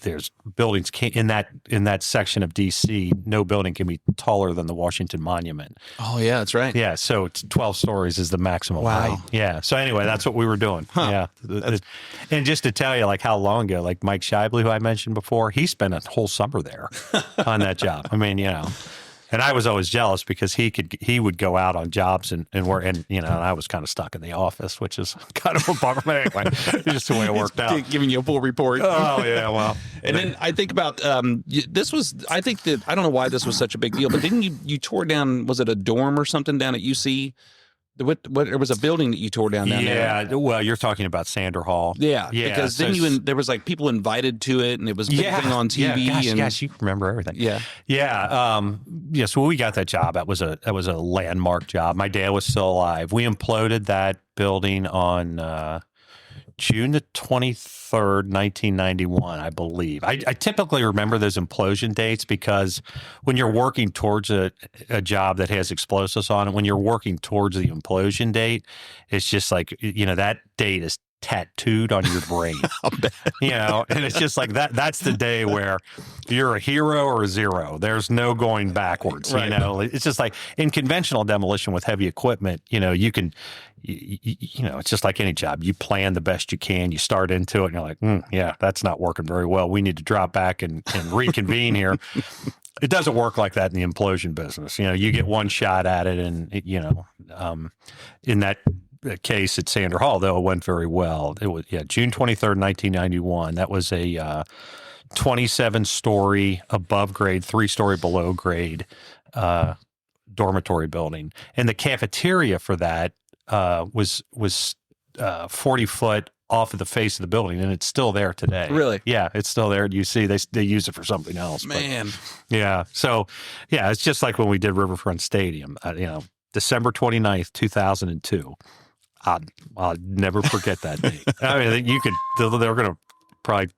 there's buildings in that section of D.C. No building can be taller than the Washington Monument. Oh yeah, that's right. Yeah, so it's 12 stories is the maximum height. Yeah. So anyway, that's what we were doing. Huh. Yeah. And just to tell you, like how long ago, like Mike Shibley, who I mentioned before, he spent a whole summer there on that job. I mean, and I was always jealous because he would go out on jobs and work, and I was kind of stuck in the office, which is kind of a bummer. But anyway, it's just the way it worked out. Giving you a full report. Oh yeah, well. And then I think about this was. I think that I don't know why this was such a big deal, but didn't you tore down? Was it a dorm or something down at UC? What there was a building that you tore down there. Yeah, well, you're talking about Sander Hall. Yeah, because then there was like people invited to it, and it was a big thing on TV. Yeah, gosh, you remember everything. Yeah. So when we got that job, that was a landmark job. My dad was still alive. We imploded that building on June the 23rd, 1991, I believe. I typically remember those implosion dates because when you're working towards a job that has explosives on it, when you're working towards the implosion date, it's just like, that date is tattooed on your brain, and it's just like that's the day where you're a hero or a zero. There's no going backwards. Right. It's just like in conventional demolition with heavy equipment, you can, it's just like any job. You plan the best you can. You start into it and you're like, that's not working very well. We need to drop back and reconvene here. It doesn't work like that in the implosion business. You get one shot at it, and in that case at Sander Hall, though, it went very well. It was June 23rd, 1991. That was a 27-story above grade, 3-story below grade dormitory building, and the cafeteria for that was 40 foot off of the face of the building, and it's still there today. Really? Yeah, it's still there. You see, they use it for something else. Man. But, yeah. So it's just like when we did Riverfront Stadium. December 29th, 2002. I'll never forget that date. I mean, they're going to probably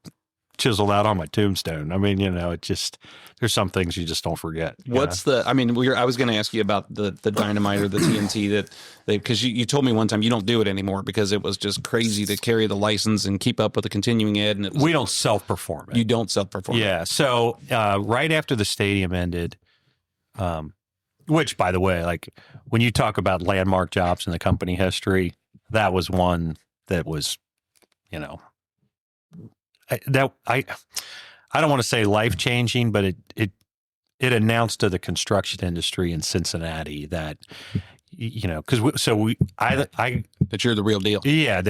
chiseled out on my tombstone. I mean, it just, there's some things you just don't forget. What's I was going to ask you about the dynamite or the TNT because you told me one time you don't do it anymore because it was just crazy to carry the license and keep up with the continuing ed. And we don't self-perform it. You don't self-perform it. Yeah. So right after the stadium ended, which, by the way, like when you talk about landmark jobs in the company history, that was one that was, I don't want to say life-changing, but it announced to the construction industry in Cincinnati that, because that you're the real deal. Yeah.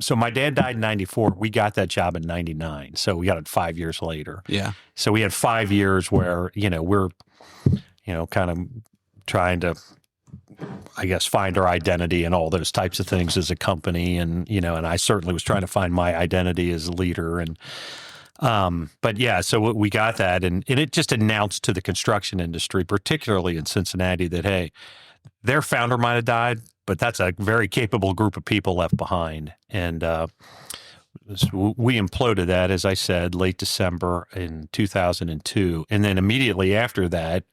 So my dad died in 94. We got that job in 99. So we got it 5 years later. Yeah. So we had 5 years where, we're, kind of trying to, I guess, find our identity and all those types of things as a company. And, and I certainly was trying to find my identity as a leader. And, but yeah, so we got that. And it just announced to the construction industry, particularly in Cincinnati, that, hey, their founder might have died, but that's a very capable group of people left behind. And so we imploded that, as I said, late December in 2002. And then immediately after that,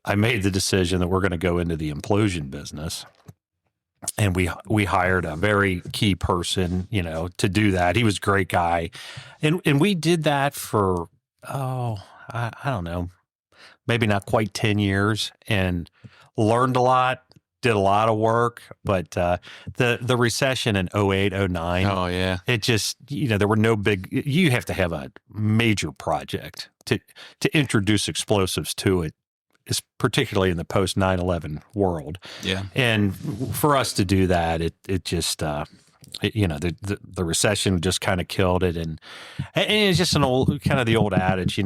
I made the decision that we're going to go into the implosion business. And we hired a very key person, to do that. He was a great guy. And we did that for, I don't know, maybe not quite 10 years, and learned a lot, did a lot of work. But the recession in 08, 09, oh, yeah, it just, there were no you have to have a major project to introduce explosives to it, is particularly in the post 9/11 world. Yeah. And for us to do that, it just, the recession just kind of killed it. And it's just the old adage,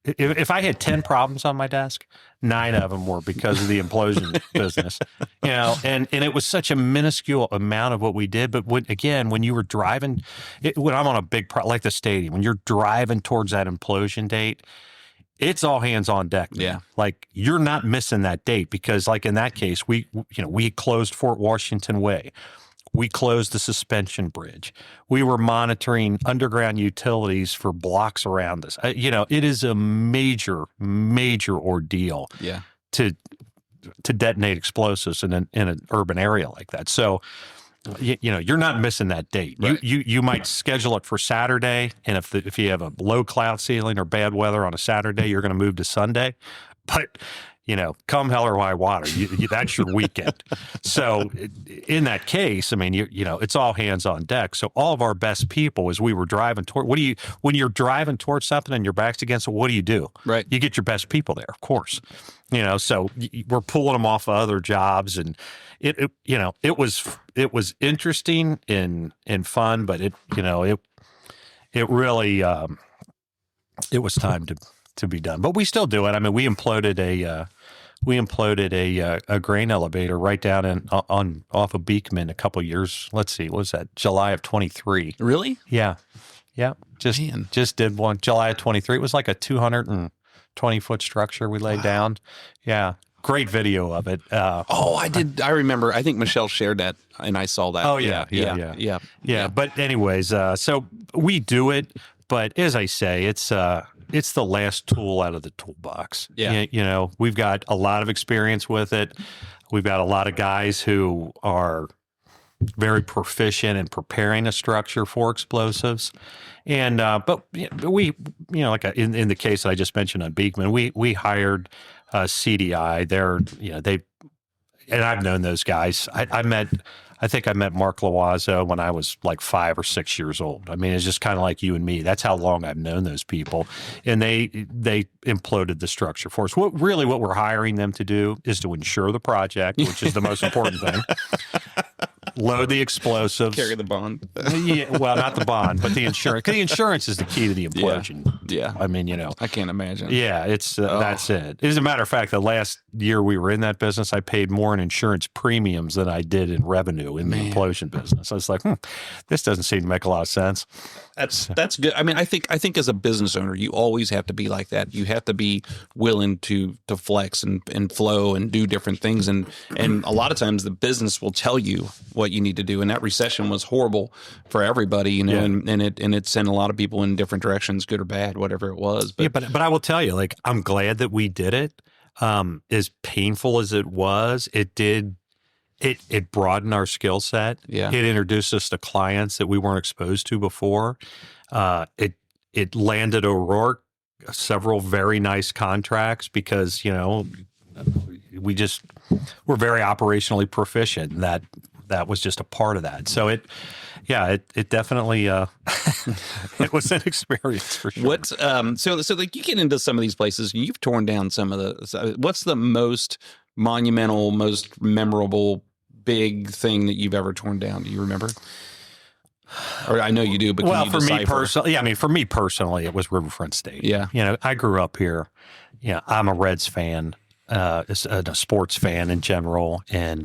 if I had 10 problems on my desk, 9 of them were because of the implosion business, and it was such a minuscule amount of what we did. But when you were driving, when I'm on a big like the stadium, when you're driving towards that implosion date, it's all hands on deck, man. Yeah. Like, you're not missing that date because, like, in that case, we closed Fort Washington Way. We closed the suspension bridge. We were monitoring underground utilities for blocks around us. It is a major, major ordeal. Yeah. To detonate explosives in an urban area like that. So, you're not missing that date. Right. You might schedule it for Saturday, and if you have a low cloud ceiling or bad weather on a Saturday, you're going to move to Sunday. But come hell or high water, that's your weekend. So in that case, I mean, it's all hands on deck. So all of our best people, as we were driving toward, when you're driving towards something and your back's against it, what do? Right. You get your best people there, of course. So we're pulling them off of other jobs, and it was interesting and fun, but it really, it was time to be done. But we still do it. I mean, we imploded a grain elevator right down off of Beekman a couple of years. Let's see, what was that? July of 23. Really? Yeah. Just did one July of 23. It was like a 220-foot structure we laid down. Yeah. Great video of it. I did. I remember. I think Michelle shared that, and I saw that. Oh yeah. But anyways, so we do it. But as I say, it's the last tool out of the toolbox. Yeah. We've got a lot of experience with it. We've got a lot of guys who are very proficient in preparing a structure for explosives. And, but we, like in the case that I just mentioned on Beekman, we hired CDI. And I've known those guys. I think I met Mark Loazzo when I was like 5 or 6 years old. I mean, it's just kind of like you and me. That's how long I've known those people. And they imploded the structure for us. What we're hiring them to do is to insure the project, which is the most important thing. Load the explosives. Carry the bond. Yeah, well, not the bond, but the insurance. 'Cause the insurance is the key to the implosion. Yeah. I mean, I can't imagine. Yeah, it's that's it. As a matter of fact, the last year we were in that business, I paid more in insurance premiums than I did in revenue in the implosion business. I was like, this doesn't seem to make a lot of sense. That's good. I mean, I think as a business owner, you always have to be like that. You have to be willing to flex and flow and do different things. And a lot of times the business will tell you what what you need to do. And that recession was horrible for everybody, you know, and it sent a lot of people in different directions, good or bad, whatever it was. But but I will tell you, like, I'm glad that we did it. As painful as it was, it broadened our skill set. Yeah. It introduced us to clients that we weren't exposed to before. It landed O'Rourke several very nice contracts because, you know, we're very operationally proficient. That was just a part of that. So it definitely it was an experience for sure. So like you get into some of these places, you've torn down some of the. What's the most monumental, most memorable, big thing that you've ever torn down? Do you remember? Or I know you do, but well, for me personally, it was Riverfront Stadium. Yeah, you know, I grew up here. Yeah, I'm a Reds fan, a sports fan in general, and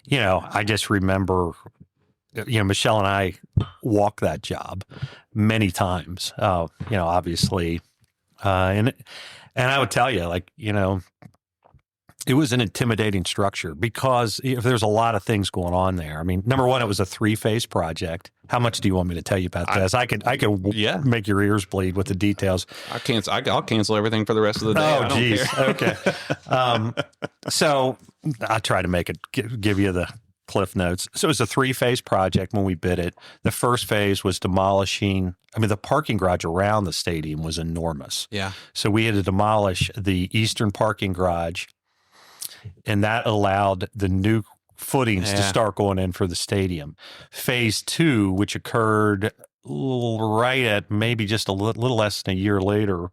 you know, I just remember, you know, Michelle and I walked that job many times. You know, obviously, and I would tell you, like, you know, it was an intimidating structure because there's a lot of things going on there. I mean, number one, it was a 3-phase project. How much do you want me to tell you about this? I could make your ears bleed with the details. I'll cancel everything for the rest of the day. Oh, geez. Okay. So I try to make it give you the cliff notes. So it was a 3-phase project when we bid it. The first phase was demolishing. I mean, the parking garage around the stadium was enormous. Yeah. So we had to demolish the eastern parking garage, and that allowed the new footings to start going in for the stadium. Phase 2, which occurred right at maybe just a little less than a year later,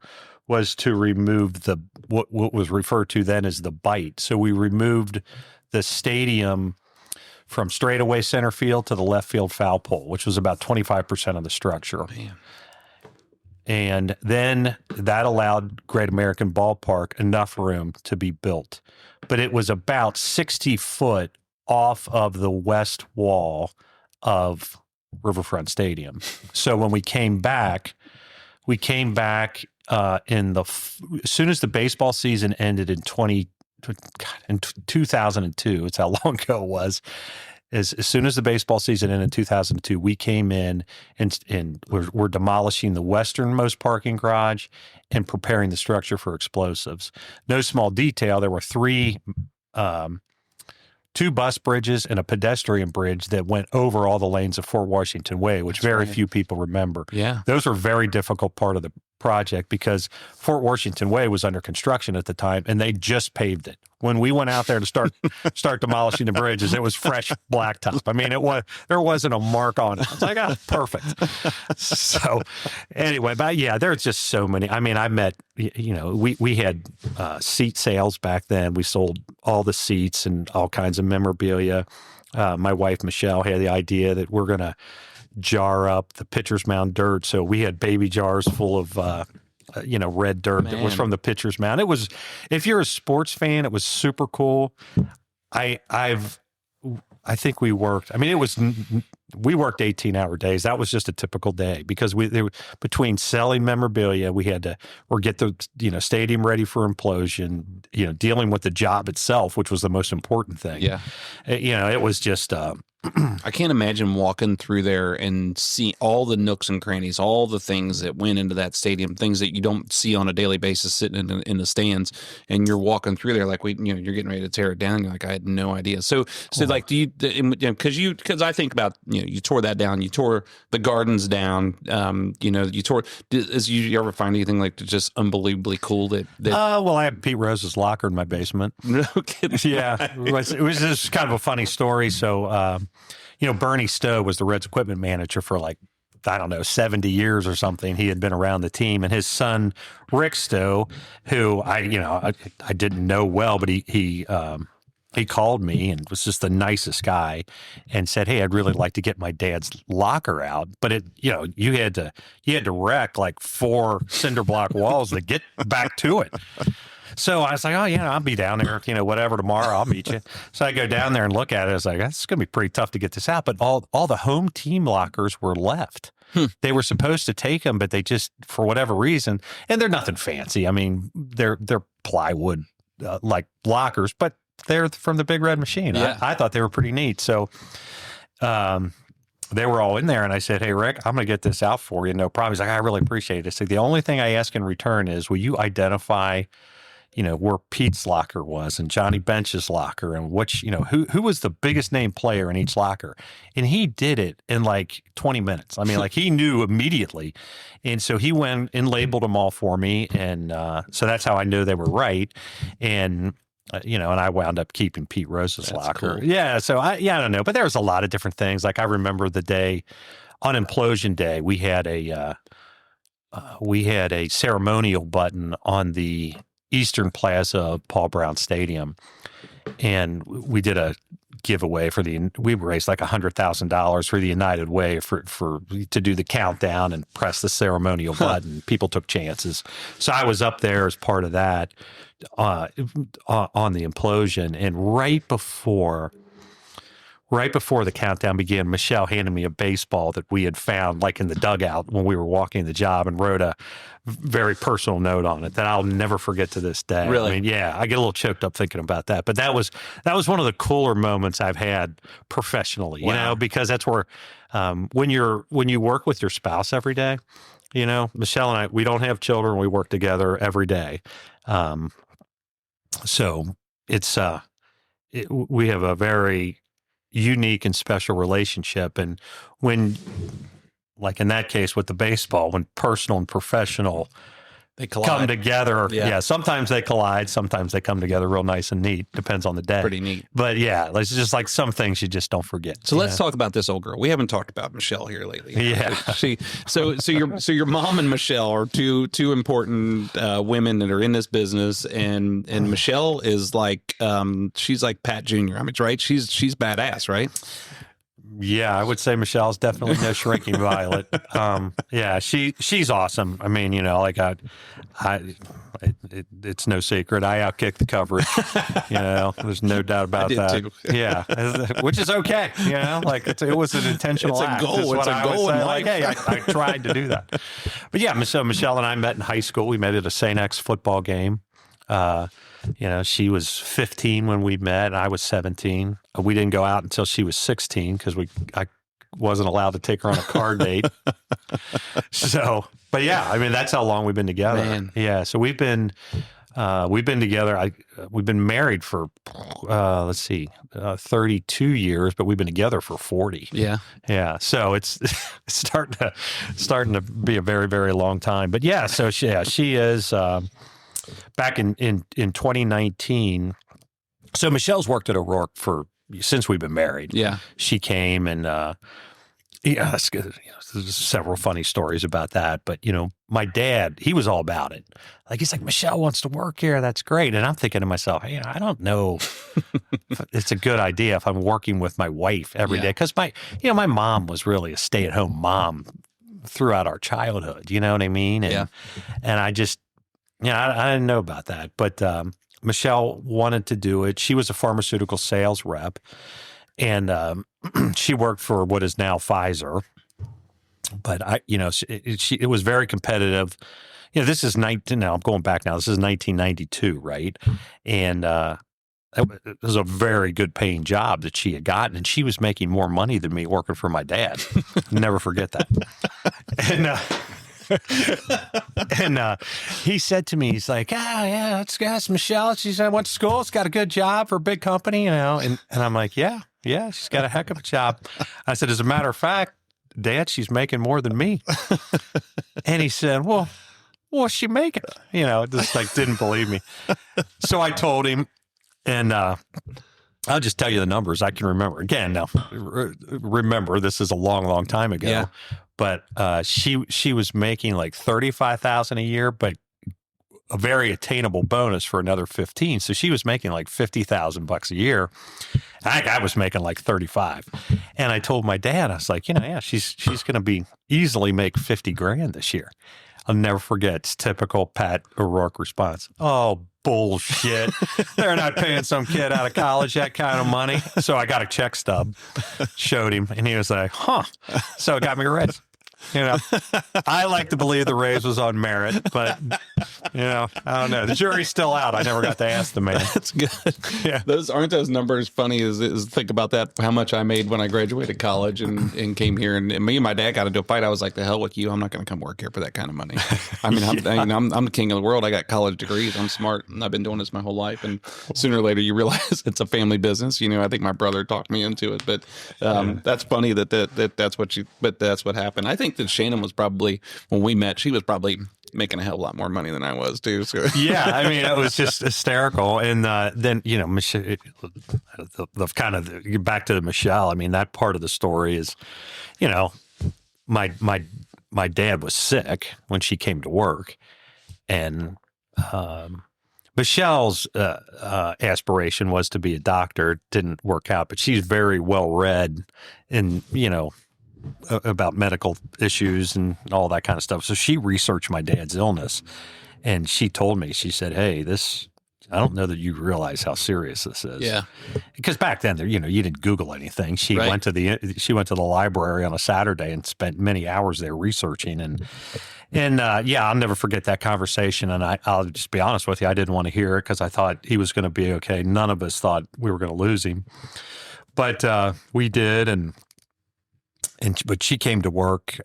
was to remove what was referred to then as the bite. So we removed the stadium from straightaway center field to the left field foul pole, which was about 25% of the structure. Man. And then that allowed Great American Ballpark enough room to be built. But it was about 60 foot off of the west wall of Riverfront Stadium. So when we came back as soon as the baseball season ended in 2002, it's how long ago it was. As soon as the baseball season ended in 2002, we came in and we're demolishing the westernmost parking garage and preparing the structure for explosives. No small detail, there were 2 bus bridges and a pedestrian bridge that went over all the lanes of Fort Washington Way, which few people remember. Yeah. Those were a very difficult part of the project because Fort Washington Way was under construction at the time and they just paved it. When we went out there to start demolishing the bridges, it was fresh blacktop. I mean, there wasn't a mark on it. I was like, perfect. So anyway, but yeah, there's just so many. I mean, I met, you know, we had seat sales back then. We sold all the seats and all kinds of memorabilia. My wife, Michelle, had the idea that we're going to jar up the pitcher's mound dirt. So we had baby jars full of, red dirt that was from the pitcher's mound. It was, if you're a sports fan, it was super cool. I think we worked. I mean, we worked 18-hour days. That was just a typical day because between selling memorabilia, we had to get the stadium ready for implosion. Dealing with the job itself, which was the most important thing. Yeah, it was just. I can't imagine walking through there and see all the nooks and crannies, all the things that went into that stadium, things that you don't see on a daily basis sitting in the stands, and you're walking through there like you're getting ready to tear it down. You're like, I had no idea. So like, do you, because I think about, you tore that down, you tore the gardens down, you tore. Did you ever find anything like just unbelievably cool that well, I had Pete Rose's locker in my basement. No kidding. Yeah, it was just kind of a funny story. So. Bernie Stowe was the Reds equipment manager for 70 years or something. He had been around the team, and his son, Rick Stowe, who I didn't know well, but he called me and was just the nicest guy and said, "Hey, I'd really like to get my dad's locker out." But you had to wreck 4 cinder block walls to get back to it. So I was like, oh, yeah, I'll be down there, whatever, tomorrow, I'll meet you. So I go down there and look at it. I was like, it's going to be pretty tough to get this out. But all the home team lockers were left. They were supposed to take them, but they just, for whatever reason, and they're nothing fancy. I mean, they're plywood like lockers, but they're from the Big Red Machine. Yeah. I thought they were pretty neat. So they were all in there, and I said, hey, Rick, I'm going to get this out for you. No problem. He's like, I really appreciate it. I said, the only thing I ask in return is, will you identify, where Pete's locker was and Johnny Bench's locker and who was the biggest name player in each locker? And he did it in like 20 minutes. I mean, like he knew immediately. And so he went and labeled them all for me. And so that's how I knew they were right. And and I wound up keeping Pete Rose's locker. Cool. Yeah. So I don't know, but there was a lot of different things. Like I remember the day on Implosion Day, we had a ceremonial button on the Eastern Plaza of Paul Brown Stadium, and we did a giveaway we raised like $100,000 for the United Way to do the countdown and press the ceremonial button. People took chances, so I was up there as part of that on the Implosion, and right before the countdown began, Michelle handed me a baseball that we had found like in the dugout when we were walking the job, and wrote a very personal note on it that I'll never forget to this day. Really? I mean, yeah, I get a little choked up thinking about that. But that was one of the cooler moments I've had professionally, because that's where when you work with your spouse every day, Michelle and I, we don't have children. We work together every day. So it's we have a very unique and special relationship. And when, like in that case with the baseball, when personal and professional they collide. Come together. Yeah. Sometimes they collide. Sometimes they come together real nice and neat. Depends on the day. Pretty neat. But yeah, it's just like some things you just don't forget. So let's talk about this old girl. We haven't talked about Michelle here lately. Yeah. So your mom and Michelle are two important women that are in this business, and Michelle is like she's like Pat Jr. I mean, right? She's badass, right? Yeah, I would say Michelle's definitely no shrinking violet. Yeah, she's awesome. I mean, it's no secret. I outkick the coverage. There's no doubt about that. Too. Yeah, which is okay. It was an intentional act. It's a goal in life. Hey, I tried to do that. But yeah, so Michelle and I met in high school. We met at a St. X football game. She was 15 when we met, and I was 17. We didn't go out until she was 16 because I wasn't allowed to take her on a car date. So, but yeah, I mean, that's how long we've been together. Man. Yeah. So we've been together. We've been married for, 32 years, but we've been together for 40. Yeah. Yeah. So it's starting to be a very, very long time. But yeah, so she is, back in 2019. So Michelle's worked at O'Rourke since we've been married. Yeah. She came and, that's good. There's several funny stories about that. But, my dad, he was all about it. Like, he's like, Michelle wants to work here. That's great. And I'm thinking to myself, hey, I don't know if it's a good idea if I'm working with my wife every day. Because my mom was really a stay-at-home mom throughout our childhood. You know what I mean? And I just, I didn't know about that, but Michelle wanted to do it. She was a pharmaceutical sales rep, and she worked for what is now Pfizer. But it was very competitive. This is I'm going back now. This is 1992, right? And it was a very good paying job that she had gotten, and she was making more money than me working for my dad. Never forget that. And he said to me, he's like, let's ask Michelle. She said, went to school. She's got a good job for a big company, And I'm like, yeah, she's got a heck of a job. I said, as a matter of fact, Dad, she's making more than me. And he said, well, what's she making? Just like didn't believe me. So I told him, and I'll just tell you the numbers I can remember. Again, now, remember, this is a long, long time ago. Yeah. But she was making like $35,000 a year, but a very attainable bonus for another 15. So she was making like $50,000 a year. I was making like 35. And I told my dad, I was like, she's going to easily make 50 grand this year. I'll never forget. It's typical Pat O'Rourke response. Oh, bullshit. They're not paying some kid out of college that kind of money. So I got a check stub, showed him, and he was like, huh. So it got me ready. You know, I like to believe the raise was on merit, but I don't know. The jury's still out. I never got to ask the man. That's good. Yeah, aren't those numbers funny? Is think about that. How much I made when I graduated college and came here, and me and my dad got into a fight. I was like, "The hell with you! I'm not going to come work here for that kind of money." I mean, I'm the king of the world. I got college degrees. I'm smart, and I've been doing this my whole life. And sooner or later, you realize it's a family business. I think my brother talked me into it, but that's funny that's what that's what happened. I think that Shannon was probably, when we met, she was probably making a hell of a lot more money than I was too. So. Yeah, I mean, it was just hysterical. And then Michelle, back to the Michelle. I mean, that part of the story is, my dad was sick when she came to work, and Michelle's aspiration was to be a doctor. It didn't work out, but she's very well read in about medical issues and all that kind of stuff. So she researched my dad's illness, and she told me, she said, "Hey, I don't know that you realize how serious this is." Yeah. Because back then, you didn't Google anything. She went to the library on a Saturday and spent many hours there researching. And I'll never forget that conversation. And I'll just be honest with you, I didn't want to hear it because I thought he was going to be okay. None of us thought we were going to lose him, but we did. But she came to work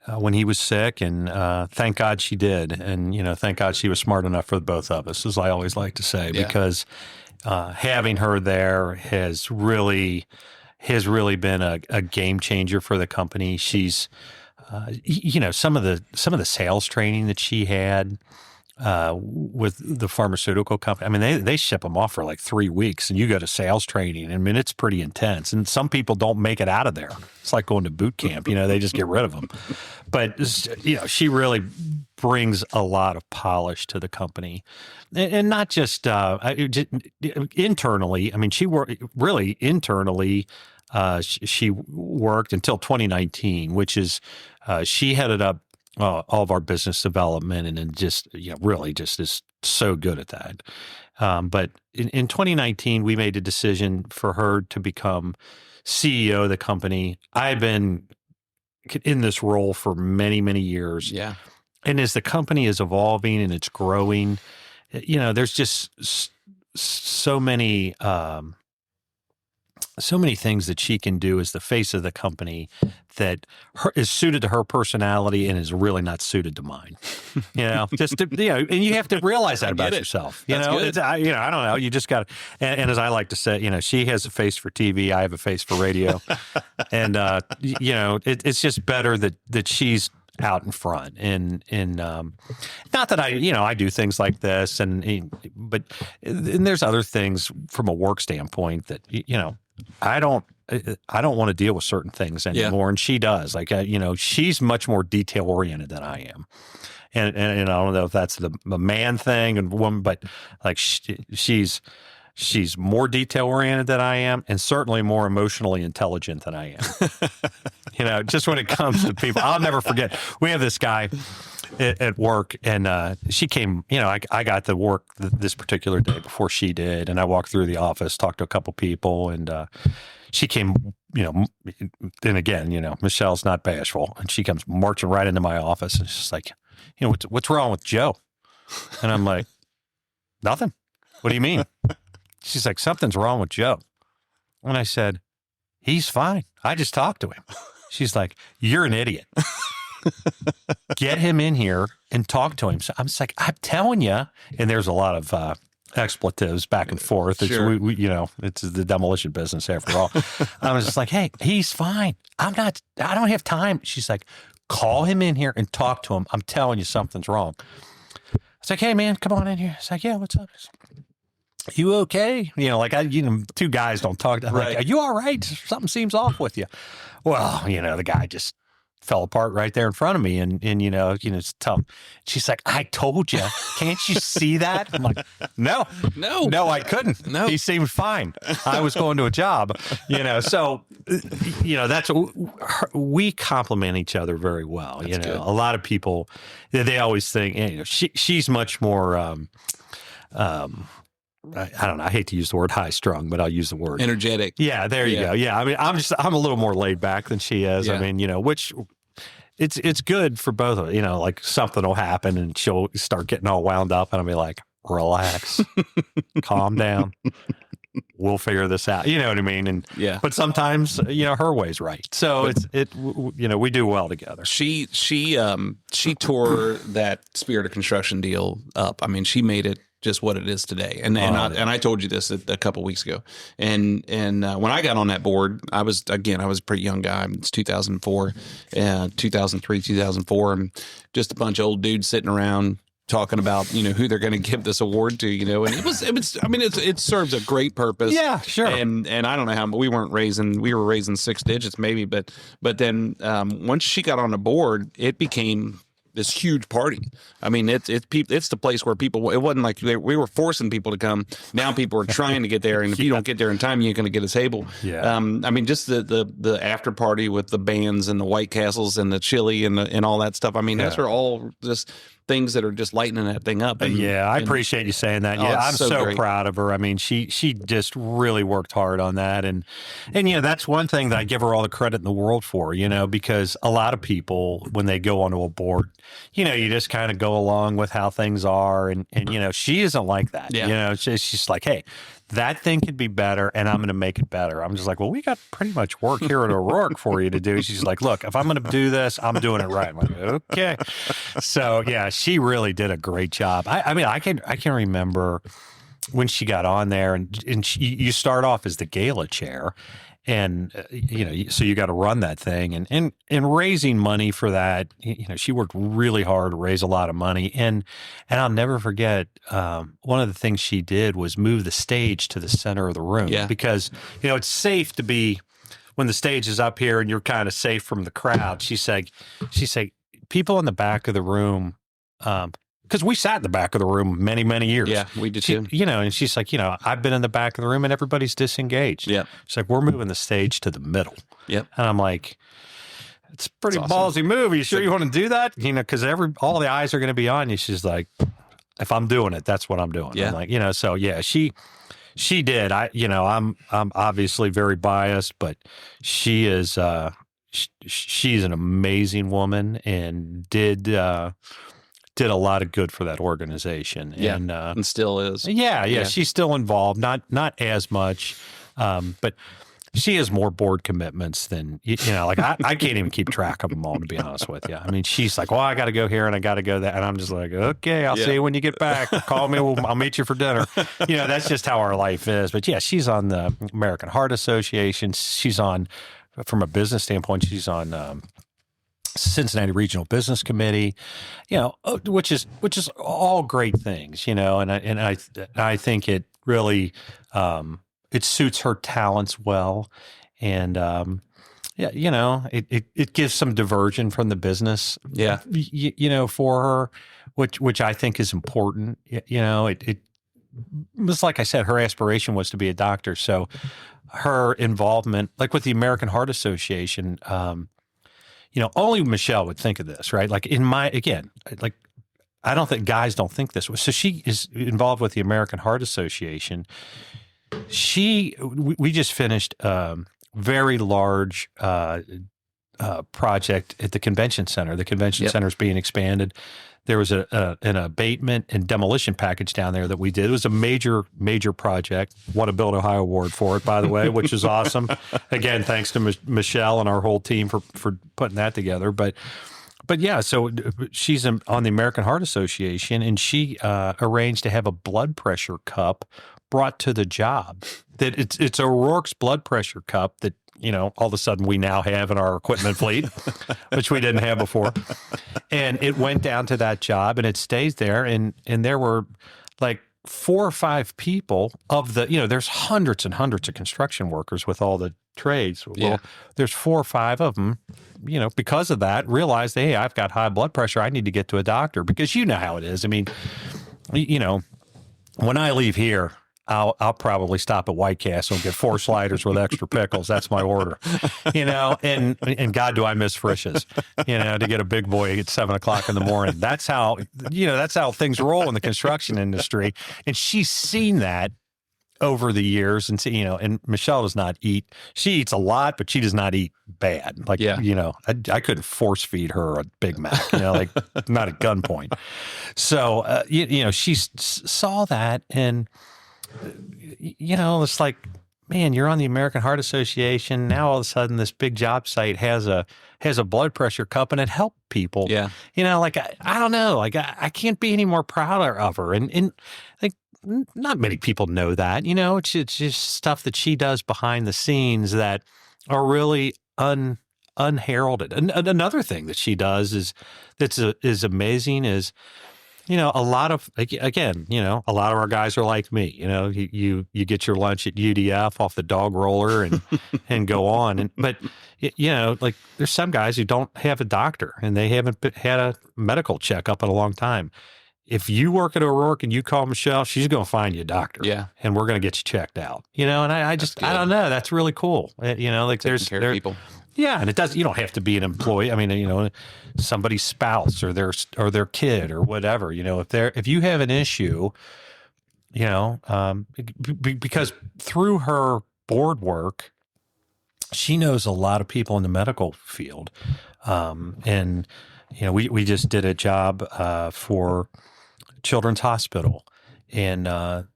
when he was sick, and thank God she did. And, thank God she was smart enough for both of us, as I always like to say, because having her there has really been a game changer for the company. She's, some of the sales training that she had with the pharmaceutical company. I mean, they ship them off for like 3 weeks, and you go to sales training. I mean, it's pretty intense, and some people don't make it out of there. It's like going to boot camp. They just get rid of them. But she really brings a lot of polish to the company, and not just internally. I mean, she really internally. She worked until 2019, which is she headed up all of our business development, and then just really just is so good at that. But in 2019, we made a decision for her to become CEO of the company. I've been in this role for many, many years. Yeah. And as the company is evolving and it's growing, there's just so many things that she can do as the face of the company that is suited to her personality and is really not suited to mine. And you have to realize that about yourself. I don't know. You just got to, and as I like to say, she has a face for TV. I have a face for radio. And, it's just better that she's out in front, and not that I do things like this, but there's other things from a work standpoint that, I don't want to deal with certain things anymore. And she does. Like, she's much more detail oriented than I am. And I don't know if that's the man thing and woman, but like she's more detail oriented than I am, and certainly more emotionally intelligent than I am. Just when it comes to people, I'll never forget. We have this guy at work, and she came, I got to work this particular day before she did, and I walked through the office, talked to a couple people, and she came, and again, Michelle's not bashful, and she comes marching right into my office, and she's like, what's wrong with Joe? And I'm like, nothing. What do you mean? She's like, something's wrong with Joe. And I said, he's fine. I just talked to him. She's like, you're an idiot. Get him in here and talk to him. So I'm just like, I'm telling you. And there's a lot of expletives back and forth. It's, sure. It's the demolition business after all. I was just like, hey, he's fine. I don't have time. She's like, call him in here and talk to him. I'm telling you, something's wrong. I was like, hey, man, come on in here. It's like, yeah, what's up? You okay? Two guys don't talk. I'm like, are you all right? Something seems off with you. Well, the guy just fell apart right there in front of me, and it's tough. She's like, I told you. Can't you see that? I'm like, no, I couldn't. No, he seemed fine. I was going to a job, So, that's we complement each other very well. That's good. A lot of people, they always think, she's much more. I don't know. I hate to use the word high strung, but I'll use the word energetic. Yeah, there you go. Yeah, I mean, I'm a little more laid back than she is. Yeah. I mean, which it's good for both of us. Like something will happen and she'll start getting all wound up, and I'll be like, relax, calm down. We'll figure this out. You know what I mean? And but sometimes her way's right. So we do well together. She tore that Spirit of Construction deal up. I mean, she made it just what it is today. And I told you this a couple of weeks ago. And when I got on that board, I was a pretty young guy. It's 2004, 2003, 2004, and just a bunch of old dudes sitting around talking about who they're going to give this award to, and it was I mean it serves a great purpose. Yeah, sure. And I don't know how we were raising six digits maybe, but then once she got on the board, it became this huge party. I mean, it's the place where people. It wasn't like we were forcing people to come. Now people are trying to get there, and if you don't get there in time, you ain't going to get a table. Yeah. I mean, just the after party with the bands and the White Castles and the chili and all that stuff. I mean, those are all just things that are just lightening that thing up. I appreciate you saying that. Yeah, I'm so proud of her. I mean, she just really worked hard on that, and that's one thing that I give her all the credit in the world for. Because a lot of people, when they go onto a board, you just kind of go along with how things are, and she isn't like that. Yeah. She's like, hey, that thing could be better, and I'm going to make it better. I'm just like, well, we got pretty much work here at O'Rourke for you to do. She's like, look, if I'm going to do this, I'm doing it right. I'm like, okay. So yeah, she really did a great job. I mean, I can remember when she got on there, and you start off as the gala chair, and so you got to run that thing, and raising money for that. She worked really hard to raise a lot of money, and I'll never forget one of the things she did was move the stage to the center of the room. Yeah. Because it's safe to be when the stage is up here and you're kind of safe from the crowd. She said people in the back of the room. Because we sat in the back of the room many, many years. Yeah, we did too. And she's like, I've been in the back of the room and everybody's disengaged. Yeah. She's like, we're moving the stage to the middle. Yep. And I'm like, it's a pretty That's awesome. ballsy move. Are you sure you want to do that? Because all the eyes are going to be on you. She's like, if I'm doing it, that's what I'm doing. Yeah. I'm like, so yeah, she did. I'm obviously very biased, but she is, she's an amazing woman and did a lot of good for that organization. Yeah, and still is. Yeah. She's still involved, not as much, but she has more board commitments than, like I can't even keep track of them all, to be honest with you. I mean, she's like, well, I got to go here and I got to go there. And I'm just like, okay, I'll see you when you get back. Call me. I'll meet you for dinner. That's just how our life is. But yeah, she's on the American Heart Association. She's on, from a business standpoint, she's on, Cincinnati Regional Business Committee, which is all great things, and I think it really it suits her talents well, and it gives some diversion from the business, for her, which I think is important. It was, like I said, her aspiration was to be a doctor, so her involvement, like with the American Heart Association. Only Michelle would think of this, right? Like I don't think guys don't think this. So she is involved with the American Heart Association. We just finished a very large project at the convention center. The convention center is being expanded. There was an abatement and demolition package down there that we did. It was a major project. Won a Build Ohio Award for it, by the way, which is awesome. Again, thanks to Michelle and our whole team for putting that together. But yeah, so she's on the American Heart Association, and she arranged to have a blood pressure cup brought to the job. That it's O'Rourke's blood pressure cup that all of a sudden we now have in our equipment fleet, which we didn't have before. And it went down to that job and it stays there. And there were like 4 or 5 people of the, there's hundreds and hundreds of construction workers with all the trades. Well, there's 4 or 5 of them, because of that, realized, hey, I've got high blood pressure. I need to get to a doctor, because you know how it is. I mean, when I leave here, I'll probably stop at White Castle and get 4 sliders with extra pickles. That's my order, and God, do I miss Frisch's, to get a big boy at 7 o'clock in the morning. That's how things roll in the construction industry. And she's seen that over the years, and and Michelle does not eat. She eats a lot, but she does not eat bad. I couldn't force feed her a Big Mac, like not at gunpoint. So, she saw that, and it's like, man, you're on the American Heart Association. Now all of a sudden, this big job site has a blood pressure cup, and it helped people. Yeah, I don't know, I can't be any more prouder of her, and like. Not many people know that, it's just stuff that she does behind the scenes that are really unheralded. And another thing that she does is amazing is, a lot of, again, a lot of our guys are like me, you get your lunch at UDF off the dog roller and, and go on. But there's some guys who don't have a doctor and they haven't had a medical checkup in a long time. If you work at O'Rourke and you call Michelle, she's going to find you a doctor. Yeah. And we're going to get you checked out. And I don't know. That's really cool. There's care of people. Yeah. And you don't have to be an employee. I mean, somebody's spouse or their kid or whatever, if you have an issue, because through her board work, she knows a lot of people in the medical field. And we just did a job for Children's Hospital, and the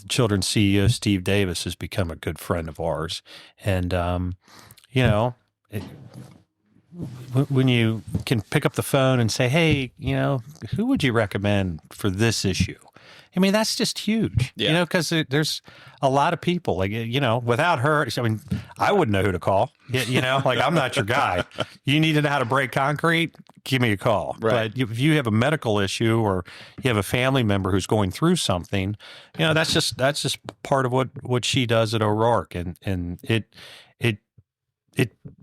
Children's CEO, Steve Davis, has become a good friend of ours. And, when you can pick up the phone and say, hey, who would you recommend for this issue? I mean, that's just huge, because there's a lot of people without her, I mean, I wouldn't know who to call, I'm not your guy. You need to know how to break concrete, give me a call. Right. But if you have a medical issue or you have a family member who's going through something, that's just part of what she does at O'Rourke. And it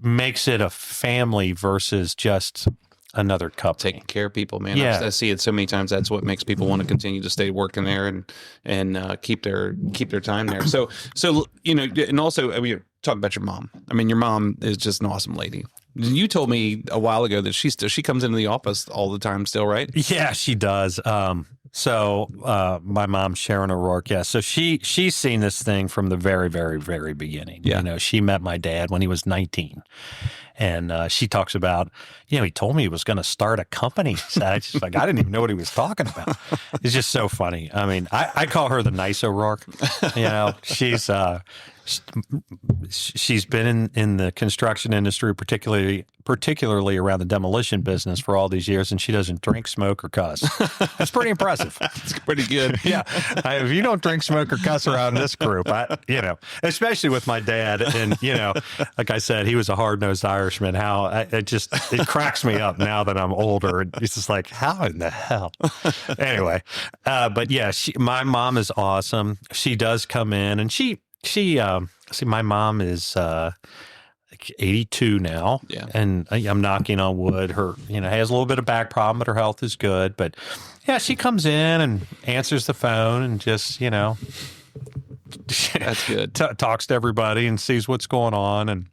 makes it a family versus just another company. Taking care of people, man. Yeah. I see it so many times. That's what makes people want to continue to stay working there and keep their time there. So and also talking about your mom. I mean, your mom is just an awesome lady. You told me a while ago that she comes into the office all the time still, right? Yeah, she does. So my mom, Sharon O'Rourke, so she's seen this thing from the very, very, very beginning. Yeah. She met my dad when he was 19. And she talks about, he told me he was going to start a company. So I didn't even know what he was talking about. It's just so funny. I mean, I call her the nice O'Rourke. She's been in the construction industry, particularly around the demolition business for all these years, and she doesn't drink, smoke, or cuss. That's pretty impressive. It's pretty good. Yeah. If you don't drink, smoke, or cuss around this group, especially with my dad, and, like I said, he was a hard-nosed Irishman, it cracks me up now that I'm older. It's just like, how in the hell? Anyway, but yeah, my mom is awesome. She does come in, and see, my mom is 82 now, and I'm knocking on wood. Her, has a little bit of back problem, but her health is good. But yeah, she comes in and answers the phone and just, that's good. Talks to everybody and sees what's going on. And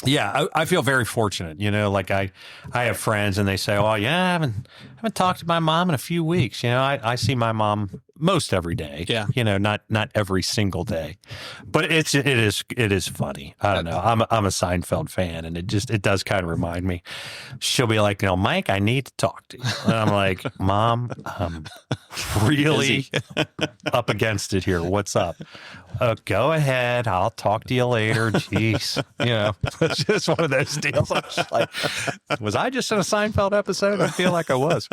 yeah, I feel very fortunate. I have friends and they say, "Oh yeah, I haven't talked to my mom in a few weeks." I see my mom most every day. Yeah. Not every single day, but it is funny. I don't know. I'm a Seinfeld fan, and it does kind of remind me. She'll be like, Mike, I need to talk to you, and I'm like, Mom, I'm really up against it here. What's up? Go ahead. I'll talk to you later. Jeez, it's just one of those deals. I was like, was I just in a Seinfeld episode? I feel like I was.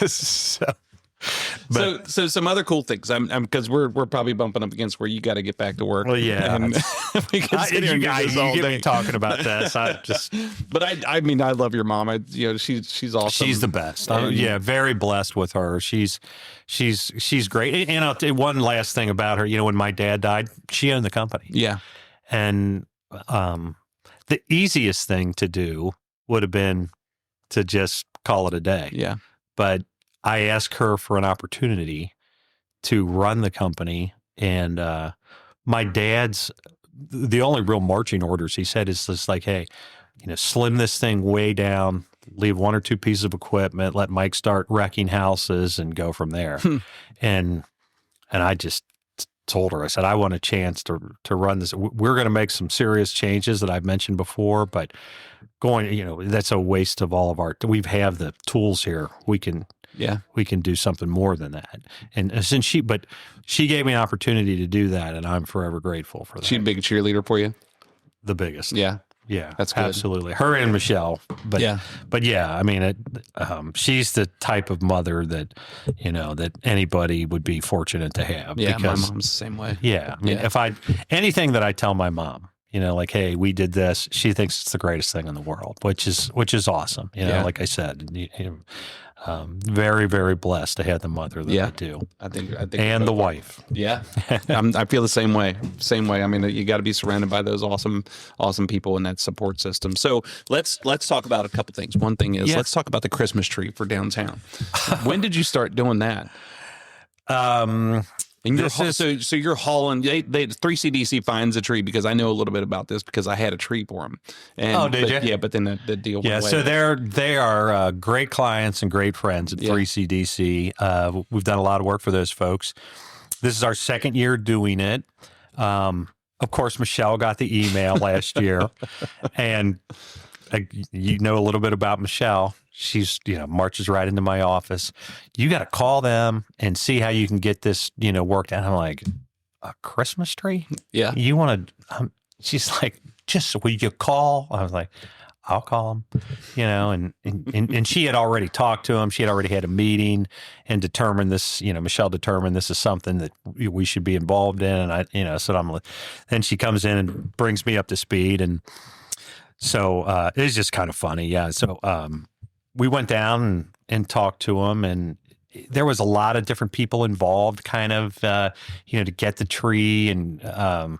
So some other cool things. I'm because we're probably bumping up against where you got to get back to work. Well, yeah. And we can sit here and do this all get day me talking about this. But I mean, I love your mom. She's awesome. She's the best. Very blessed with her. She's great. And I'll tell you one last thing about her. When my dad died, she owned the company. Yeah. And the easiest thing to do would have been to just call it a day. Yeah. But I asked her for an opportunity to run the company And my dad's, the only real marching orders he said is just like, hey, slim this thing way down, leave one or two pieces of equipment, let Mike start wrecking houses and go from there. And I just told her, I said, I want a chance to run this. We're going to make some serious changes that I've mentioned before, but that's a waste of all of we have the tools here. We can do something more than that. And since she gave me an opportunity to do that, and I'm forever grateful for that. She's a big cheerleader for you? The biggest. Yeah. Yeah, that's good. Absolutely. Her and Michelle. But I mean, she's the type of mother that, that anybody would be fortunate to have. Yeah, because, my mom's the same way. Yeah. I mean, if anything that I tell my mom, like, hey, we did this, she thinks it's the greatest thing in the world, which is awesome. Like I said, very, very blessed to have the mother that I do. I think, and the wife. Yeah. I feel the same way. I mean, you got to be surrounded by those awesome people in that support system. So let's talk about a couple things. One thing is, let's talk about the Christmas tree for downtown. When did you start doing that? And so you're hauling. They 3CDC finds a tree, because I know a little bit about this because I had a tree for them. Did you? Yeah, but then the deal went away. So they are great clients and great friends at 3CDC. We've done a lot of work for those folks. This is our second year doing it. Of course, Michelle got the email last year, and a little bit about Michelle. She's, marches right into my office. You got to call them and see how you can get this, worked out. I'm like, a Christmas tree? Yeah. You want to, she's like, will you call? I was like, I'll call them, and she had already talked to him. She had already had a meeting and determined this, Michelle determined this is something that we should be involved in. And so then she comes in and brings me up to speed. And so it's just kind of funny. Yeah. So, we went down and talked to them, and there was a lot of different people involved, kind of, to get the tree, and and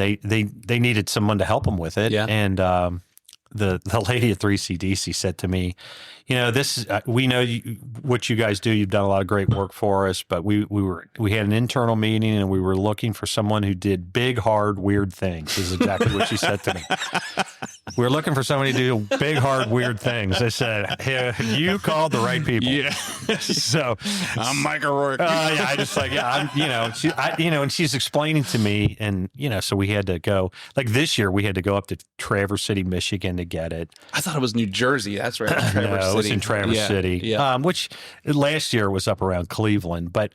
they needed someone to help them with it. Yeah. And the lady at 3CDC said to me, this we know what you guys do. You've done a lot of great work for us, but we had an internal meeting, and we were looking for someone who did big, hard, weird things. Is exactly what she said to me. We're looking for somebody to do big, hard, weird things. I said, hey, you called the right people. Yeah. So I'm Mike O'Rourke. I just like, and she's explaining to me, and so we had to go. Like this year, we had to go up to Traverse City, Michigan, to get it. I thought it was New Jersey. That's right. Traverse City. It was in Traverse City. Yeah. Which last year was up around Cleveland, but.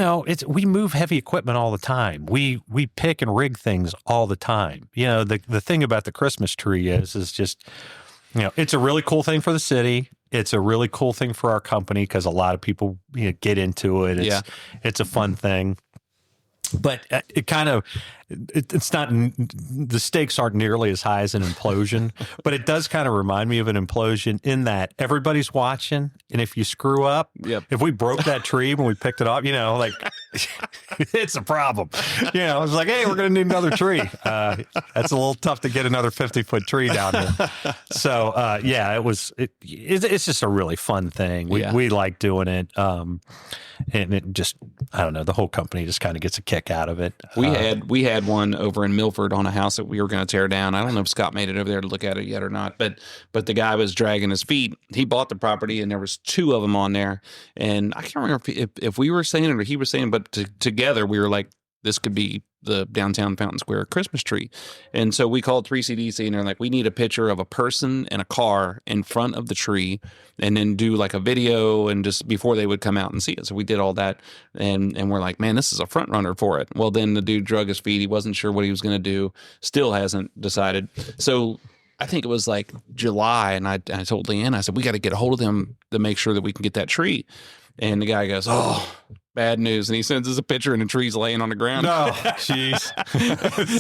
We move heavy equipment all the time. We pick and rig things all the time. The thing about the Christmas tree is just, it's a really cool thing for the city. It's a really cool thing for our company because a lot of people get into it. It's a fun thing. But it's not, the stakes aren't nearly as high as an implosion, but it does kind of remind me of an implosion in that everybody's watching. And if you screw up, if we broke that tree when we picked it up, it's a problem. It's like, hey, we're going to need another tree. That's a little tough to get another 50-foot tree down here. So, it's just a really fun thing. We like doing it. And it just, I don't know, the whole company just kind of gets a kick out of it. We had one over in Milford on a house that we were going to tear down. I don't know if Scott made it over there to look at it yet or not, but the guy was dragging his feet. He bought the property, and there was two of them on there. And I can't remember if we were saying it or he was saying, but together we were like, this could be the downtown Fountain Square Christmas tree. And so we called 3CDC, and they're like, we need a picture of a person and a car in front of the tree, and then do like a video, and just before they would come out and see it. So we did all that, and we're like, man, this is a front runner for it. Well, then the dude drug his feet. He wasn't sure what he was going to do. Still hasn't decided. So I think it was like July, and I told Leanne, I said, we got to get a hold of them to make sure that we can get that tree. And the guy goes, oh, bad news. And he sends us a picture, and the tree's laying on the ground. No, jeez.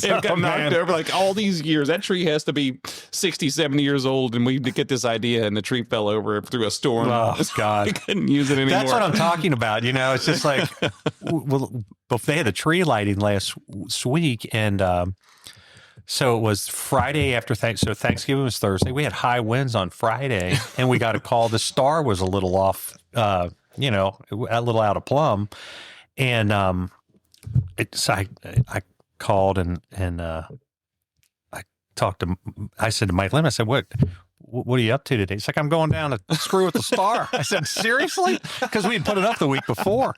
It got knocked over like all these years. That tree has to be 60, 70 years old. And we get this idea, and the tree fell over through a storm. Oh, God. We couldn't use it anymore. That's what I'm talking about. It's just like, well, they had a tree lighting last week, and so it was Friday after Thanksgiving. So Thanksgiving was Thursday. We had high winds on Friday, and we got a call. The star was a little off, a little out of plumb. And I called and I said to Mike Lim, I said, what are you up to today? He's like, I'm going down to screw with the Star. I said, seriously? Because we had put it up the week before.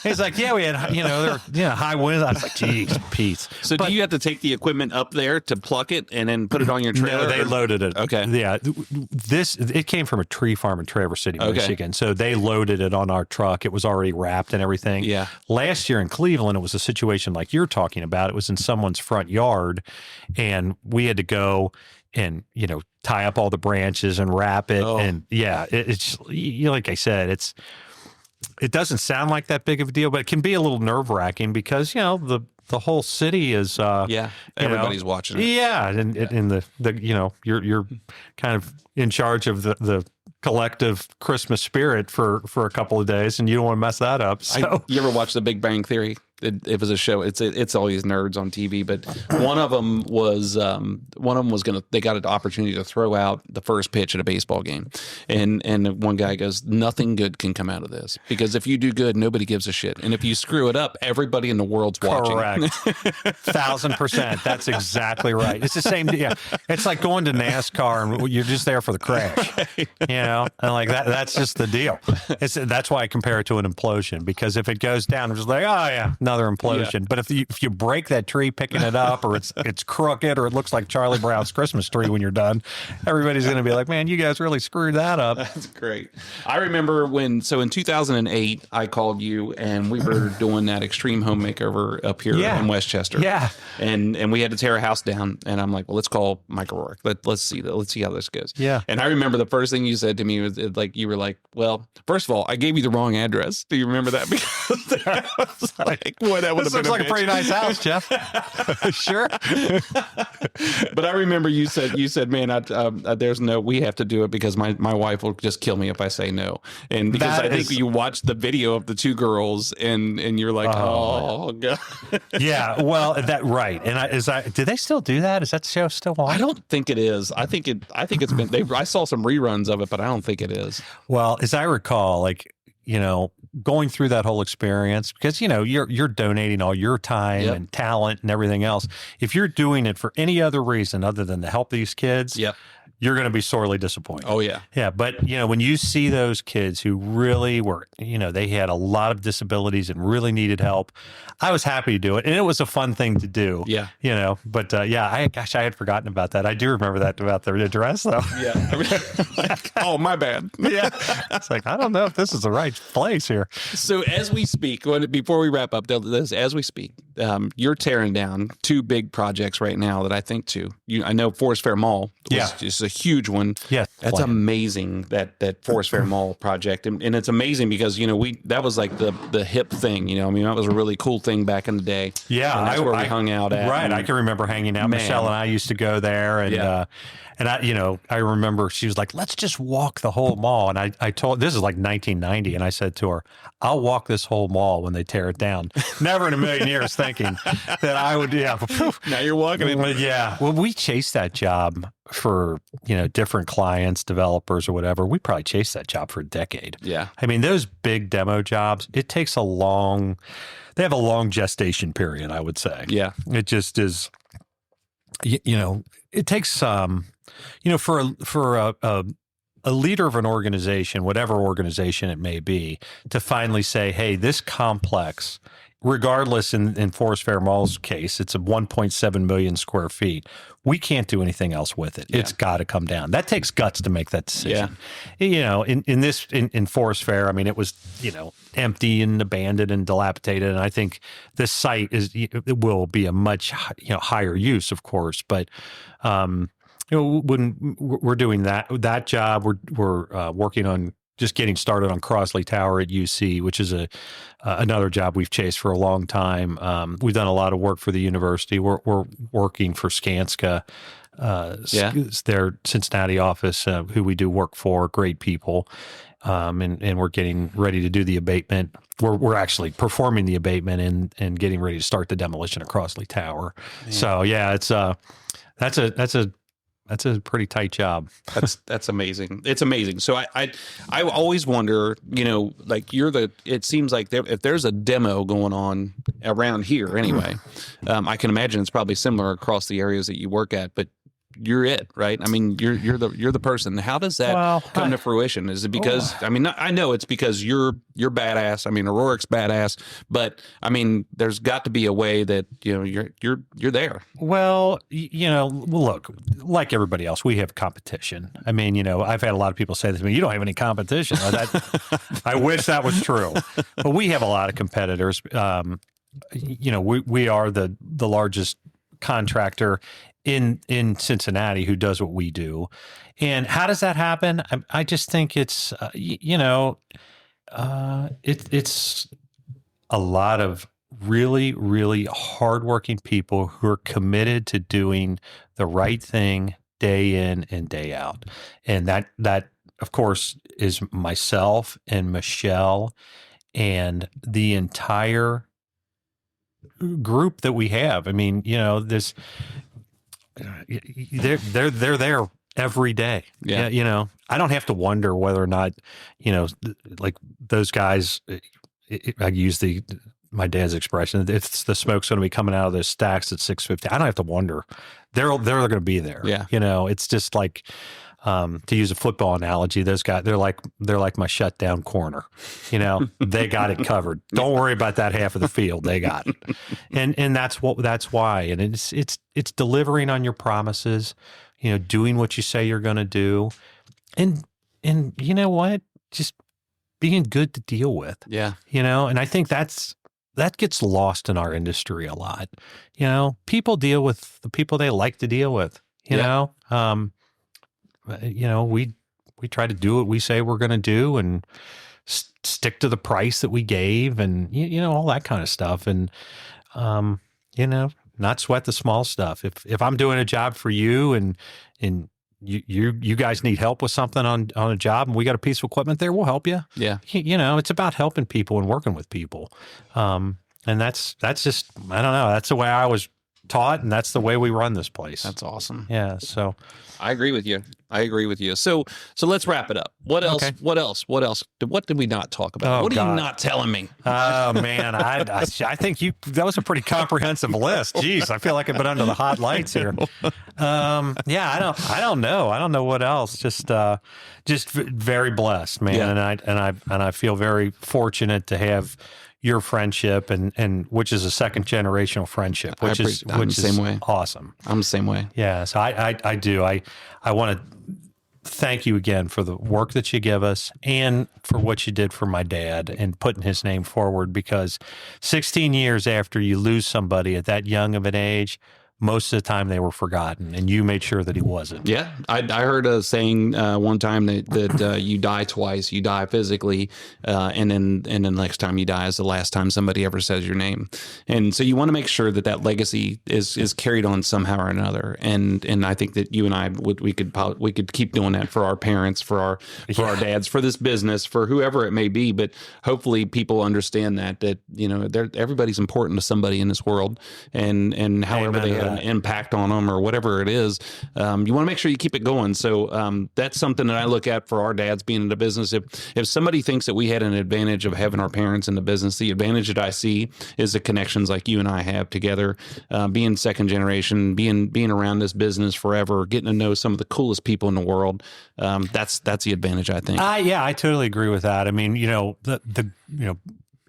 He's like, yeah, we had, high winds. I was like, geez, Pete. So do you have to take the equipment up there to pluck it and then put it on your trailer? No, they loaded it. Okay. Yeah. It came from a tree farm in Traverse City, Michigan. So they loaded it on our truck. It was already wrapped and everything. Yeah. Last year in Cleveland, it was a situation like you're talking about. It was in someone's front yard, and we had to go and, tie up all the branches and wrap it. Oh. And yeah, it's like I said, it doesn't sound like that big of a deal, but it can be a little nerve wracking because, the whole city is, everybody's watching it. Yeah. And you're kind of in charge of the collective Christmas spirit for a couple of days, and you don't want to mess that up. So you ever watch The Big Bang Theory? It was a show. It's all these nerds on TV, but one of them was they got an opportunity to throw out the first pitch at a baseball game, and one guy goes, nothing good can come out of this because if you do good, nobody gives a shit, and if you screw it up, everybody in the world's watching. Correct. 1,000%. That's exactly right. It's the same. Yeah, it's like going to NASCAR and you're just there for the crash. Right. And like that. That's just the deal. That's why I compare it to an implosion, because if it goes down, it's just like, oh yeah, another implosion. Yeah. But if you break that tree picking it up, or it's crooked, or it looks like Charlie Brown's Christmas tree when you're done, everybody's going to be like, man, you guys really screwed that up. That's great. I remember in 2008, I called you and we were doing that extreme home makeover up here in Westchester. Yeah. And we had to tear a house down, and I'm like, well, let's call Mike O'Rourke. Let's see how this goes. Yeah. And I remember the first thing you said to me was like, you were like, well, first of all, I gave you the wrong address. Do you remember that? Because I was like, boy, that would have been looks like a pretty nice house, Jeff. Sure. But I remember you said, man, we have to do it because my wife will just kill me if I say no. And because I think you watched the video of the two girls and you're like, oh God. Yeah. Well, right. And do they still do that? Is that show still on? I don't think it is. I think it's been, I saw some reruns of it, but I don't think it is. Well, as I recall, going through that whole experience, because, you're donating all your time and talent and everything else. If you're doing it for any other reason other than to help these kids, you're going to be sorely disappointed. Oh, yeah. Yeah. But, when you see those kids who really were, they had a lot of disabilities and really needed help, I was happy to do it. And it was a fun thing to do. Yeah. But I had forgotten about that. I do remember that about the address, though. Yeah. Oh, my bad. Yeah. It's like, I don't know if this is the right place here. So as we speak, before we wrap up this, as we speak, you're tearing down two big projects right now that I think too. I know Forest Fair Mall is a huge one. Yeah. That's amazing, that Forest Fair Mall project. And it's amazing because, that was like the hip thing, that was a really cool thing back in the day. Yeah. And that's where we hung out at. Right. I can remember hanging out. Man. Michelle and I used to go there, and I remember she was like, let's just walk the whole mall. And I told, this is like 1990. And I said to her, I'll walk this whole mall when they tear it down. Never in a million years thinking that I would, Now you're walking it. Yeah. Well, we chased that job for, different clients, developers or whatever. We probably chased that job for a decade. Yeah. I mean, those big demo jobs, it takes they have a long gestation period, I would say. Yeah. It just is, it takes, for a leader of an organization, whatever organization it may be, to finally say, hey, this complex, regardless in Forest Fair Mall's case, it's a 1.7 million square feet. We can't do anything else with it. Yeah. It's got to come down. That takes guts to make that decision. Yeah. In Forest Fair, I mean, it was, empty and abandoned and dilapidated. And I think this site it will be a much, higher use, of course. But, when we're doing that job, we're working on just getting started on Crossley Tower at UC, which is another job we've chased for a long time. We've done a lot of work for the university. We're working for Skanska, their Cincinnati office, who we do work for, great people. And we're getting ready to do the abatement. We're actually performing the abatement and getting ready to start the demolition of Crossley Tower. Man. So yeah, it's that's a pretty tight job. That's amazing. It's amazing. So I always wonder, like it seems like if there's a demo going on around here anyway, I can imagine it's probably similar across the areas that you work at, but you're it, right? I mean, you're the person. How does that come to fruition? Is it because I mean, I know it's because you're badass. I mean, Aurora's badass, but I mean, there's got to be a way that you're there. Well, look, like everybody else, we have competition. I mean, I've had a lot of people say this to me, you don't have any competition. I wish that was true, but we have a lot of competitors. We are the largest contractor in Cincinnati who does what we do. And how does that happen? I just think it's, it's a lot of really, really hardworking people who are committed to doing the right thing day in and day out. And that of course is myself and Michelle and the entire group that we have. I mean, they're there every day. Yeah. I don't have to wonder whether or not, like those guys, I use my dad's expression, it's the smoke's going to be coming out of those stacks at 6:50. I don't have to wonder. They're going to be there. Yeah. It's just like, to use a football analogy, those guys, they're like my shutdown corner. They got it covered. Don't worry about that half of the field. They got it. And that's why. And it's delivering on your promises, doing what you say you're going to do. And you know what? Just being good to deal with. Yeah. And I think that gets lost in our industry a lot. People deal with the people they like to deal with, we try to do what we say we're going to do and stick to the price that we gave and, all that kind of stuff. And, not sweat the small stuff. If I'm doing a job for you and you guys need help with something on a job and we got a piece of equipment there, we'll help you. Yeah. It's about helping people and working with people. And that's just, I don't know. That's the way I was taught, and that's the way we run this place. That's awesome. Yeah. So I agree with you. So let's wrap it up. What else? Okay. What else? What did we not talk about? What are you not telling me? Oh man, I think that was a pretty comprehensive list. Jeez, I feel like I've been under the hot lights here. Yeah, I don't know. I don't know what else. Just very blessed, man. Yeah. And I feel very fortunate to have your friendship and which is a second generational friendship, which is same way. Awesome. I'm the same way. Yeah. So I do. I want to thank you again for the work that you give us and for what you did for my dad and putting his name forward, because 16 years after you lose somebody at that young of an age, most of the time they were forgotten, and you made sure that he wasn't. Yeah. I heard a saying one time that you die twice. You die physically, and then next time you die is the last time somebody ever says your name. And so you want to make sure that legacy is carried on somehow or another. And I think that you and I we could keep doing that for our parents, for our dads, for this business, for whoever it may be. But hopefully people understand that everybody's important to somebody in this world, and however they have an impact on them or whatever it is, you want to make sure you keep it going. So that's something that I look at for our dads being in the business. If somebody thinks that we had an advantage of having our parents in the business, the advantage that I see is the connections like you and I have together, being second generation, being around this business forever, getting to know some of the coolest people in the world. That's the advantage, I think. Yeah, I totally agree with that. I mean,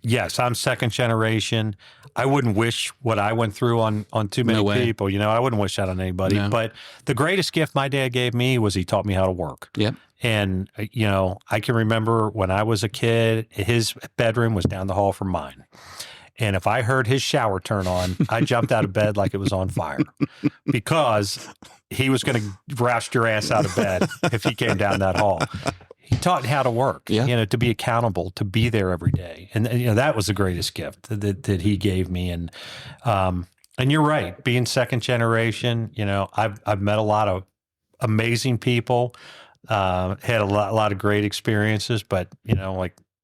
yes, I'm second generation. I wouldn't wish what I went through on too many people. I wouldn't wish that on anybody. No. But the greatest gift my dad gave me was he taught me how to work. Yep. And, I can remember when I was a kid, his bedroom was down the hall from mine. And if I heard his shower turn on, I jumped out of bed like it was on fire, because he was going to roust your ass out of bed if he came down that hall. He taught me how to work, to be accountable, to be there every day. And that was the greatest gift that he gave me. And you're right, being second generation, I've met a lot of amazing people, had a lot of great experiences, but,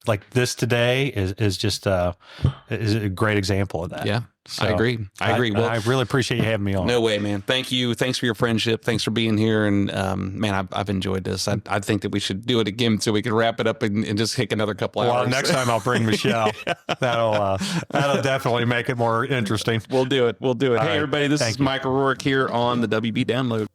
like this today is just is a great example of that. Yeah. So I agree. Well, I really appreciate you having me on. No way, man. Thank you. Thanks for your friendship. Thanks for being here. And man, I've enjoyed this. I think that we should do it again so we can wrap it up and just take another couple hours. Well, next time I'll bring Michelle. That'll definitely make it more interesting. We'll do it. Hey, right. everybody, this is Mike O'Rourke here on the WB Download.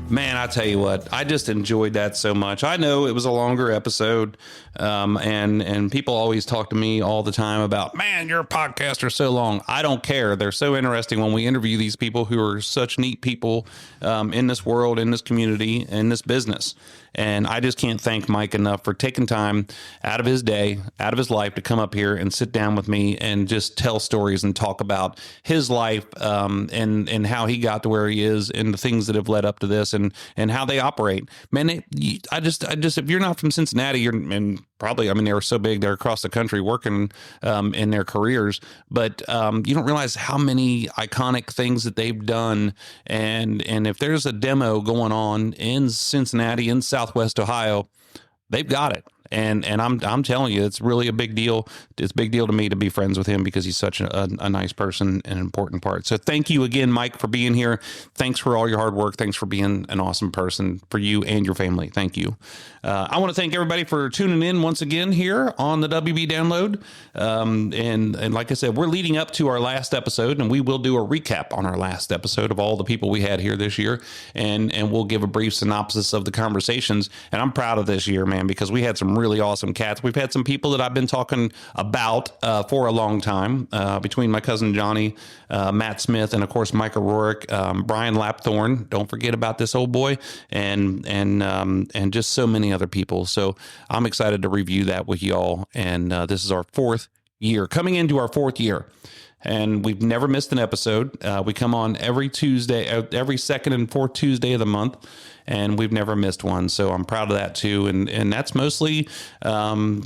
Man, I tell you what, I just enjoyed that so much. I know it was a longer episode, and people always talk to me all the time about, man, your podcasts are so long. I don't care. They're so interesting when we interview these people who are such neat people in this world, in this community, in this business. And I just can't thank Mike enough for taking time out of his day, out of his life to come up here and sit down with me and just tell stories and talk about his life and how he got to where he is and the things that have led up to this and how they operate. Man, I just if you're not from Cincinnati, and probably, I mean, they were so big, they're across the country working in their careers, but you don't realize how many iconic things that they've done. And if there's a demo going on in Cincinnati, in Southwest Ohio, they've got it. And I'm telling you, it's really a big deal. It's a big deal to me to be friends with him because he's such a nice person and an important part. So thank you again, Mike, for being here. Thanks for all your hard work. Thanks for being an awesome person for you and your family. Thank you. I want to thank everybody for tuning in once again here on the WB Download. And like I said, we're leading up to our last episode, and we will do a recap on our last episode of all the people we had here this year. And we'll give a brief synopsis of the conversations. And I'm proud of this year, man, because we had some really awesome cats. We've had some people that I've been talking about for a long time, between my cousin Johnny, Matt Smith, and of course Mike O'Rourke, Brian Lapthorne. Don't forget about this old boy, and just so many other people. So I'm excited to review that with y'all. And this is our fourth year, coming into our fourth year. And we've never missed an episode. We come on every Tuesday, every second and fourth Tuesday of the month, and we've never missed one. So I'm proud of that too. And that's mostly, with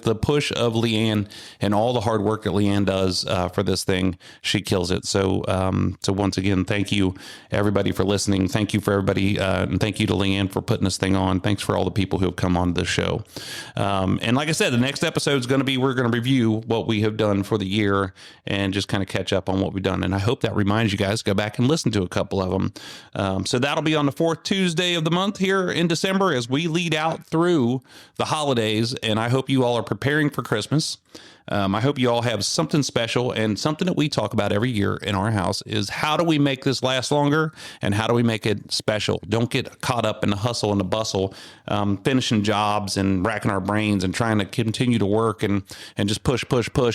the push of Leanne and all the hard work that Leanne does for this thing. She kills it. So once again, thank you everybody for listening. Thank you for everybody. And thank you to Leanne for putting this thing on. Thanks for all the people who have come on the show. And like I said, the next episode is going to be, we're going to review what we have done for the year and just kind of catch up on what we've done. And I hope that reminds you guys to go back and listen to a couple of them. So that'll be on the fourth Tuesday of the month here in December as we lead out through the holidays. And I hope you all are preparing for Christmas. I hope you all have something special, and something that we talk about every year in our house is how do we make this last longer and how do we make it special? Don't get caught up in the hustle and the bustle, finishing jobs and racking our brains and trying to continue to work and just push,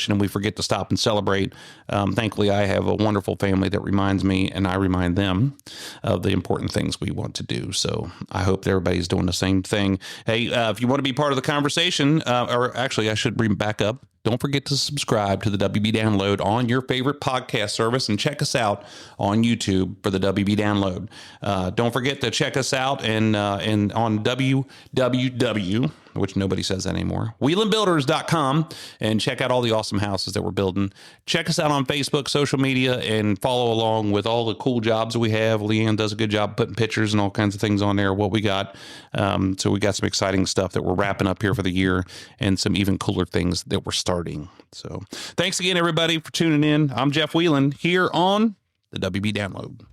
and we forget to stop and celebrate. Thankfully, I have a wonderful family that reminds me, and I remind them of the important things we want to do. So I hope that everybody's doing the same thing. Hey, if you want to be part of the conversation, or actually I should bring back up, don't forget to subscribe to the WB Download on your favorite podcast service, and check us out on YouTube for the WB Download. Don't forget to check us out and on www, which nobody says that anymore, wheelandbuilders.com, and check out all the awesome houses that we're building. Check us out on Facebook, social media, and follow along with all the cool jobs that we have. Leanne does a good job putting pictures and all kinds of things on there, what we got. So we got some exciting stuff that we're wrapping up here for the year, and some even cooler things that we're starting. So thanks again, everybody, for tuning in. I'm Jeff Whelan here on the WB Download.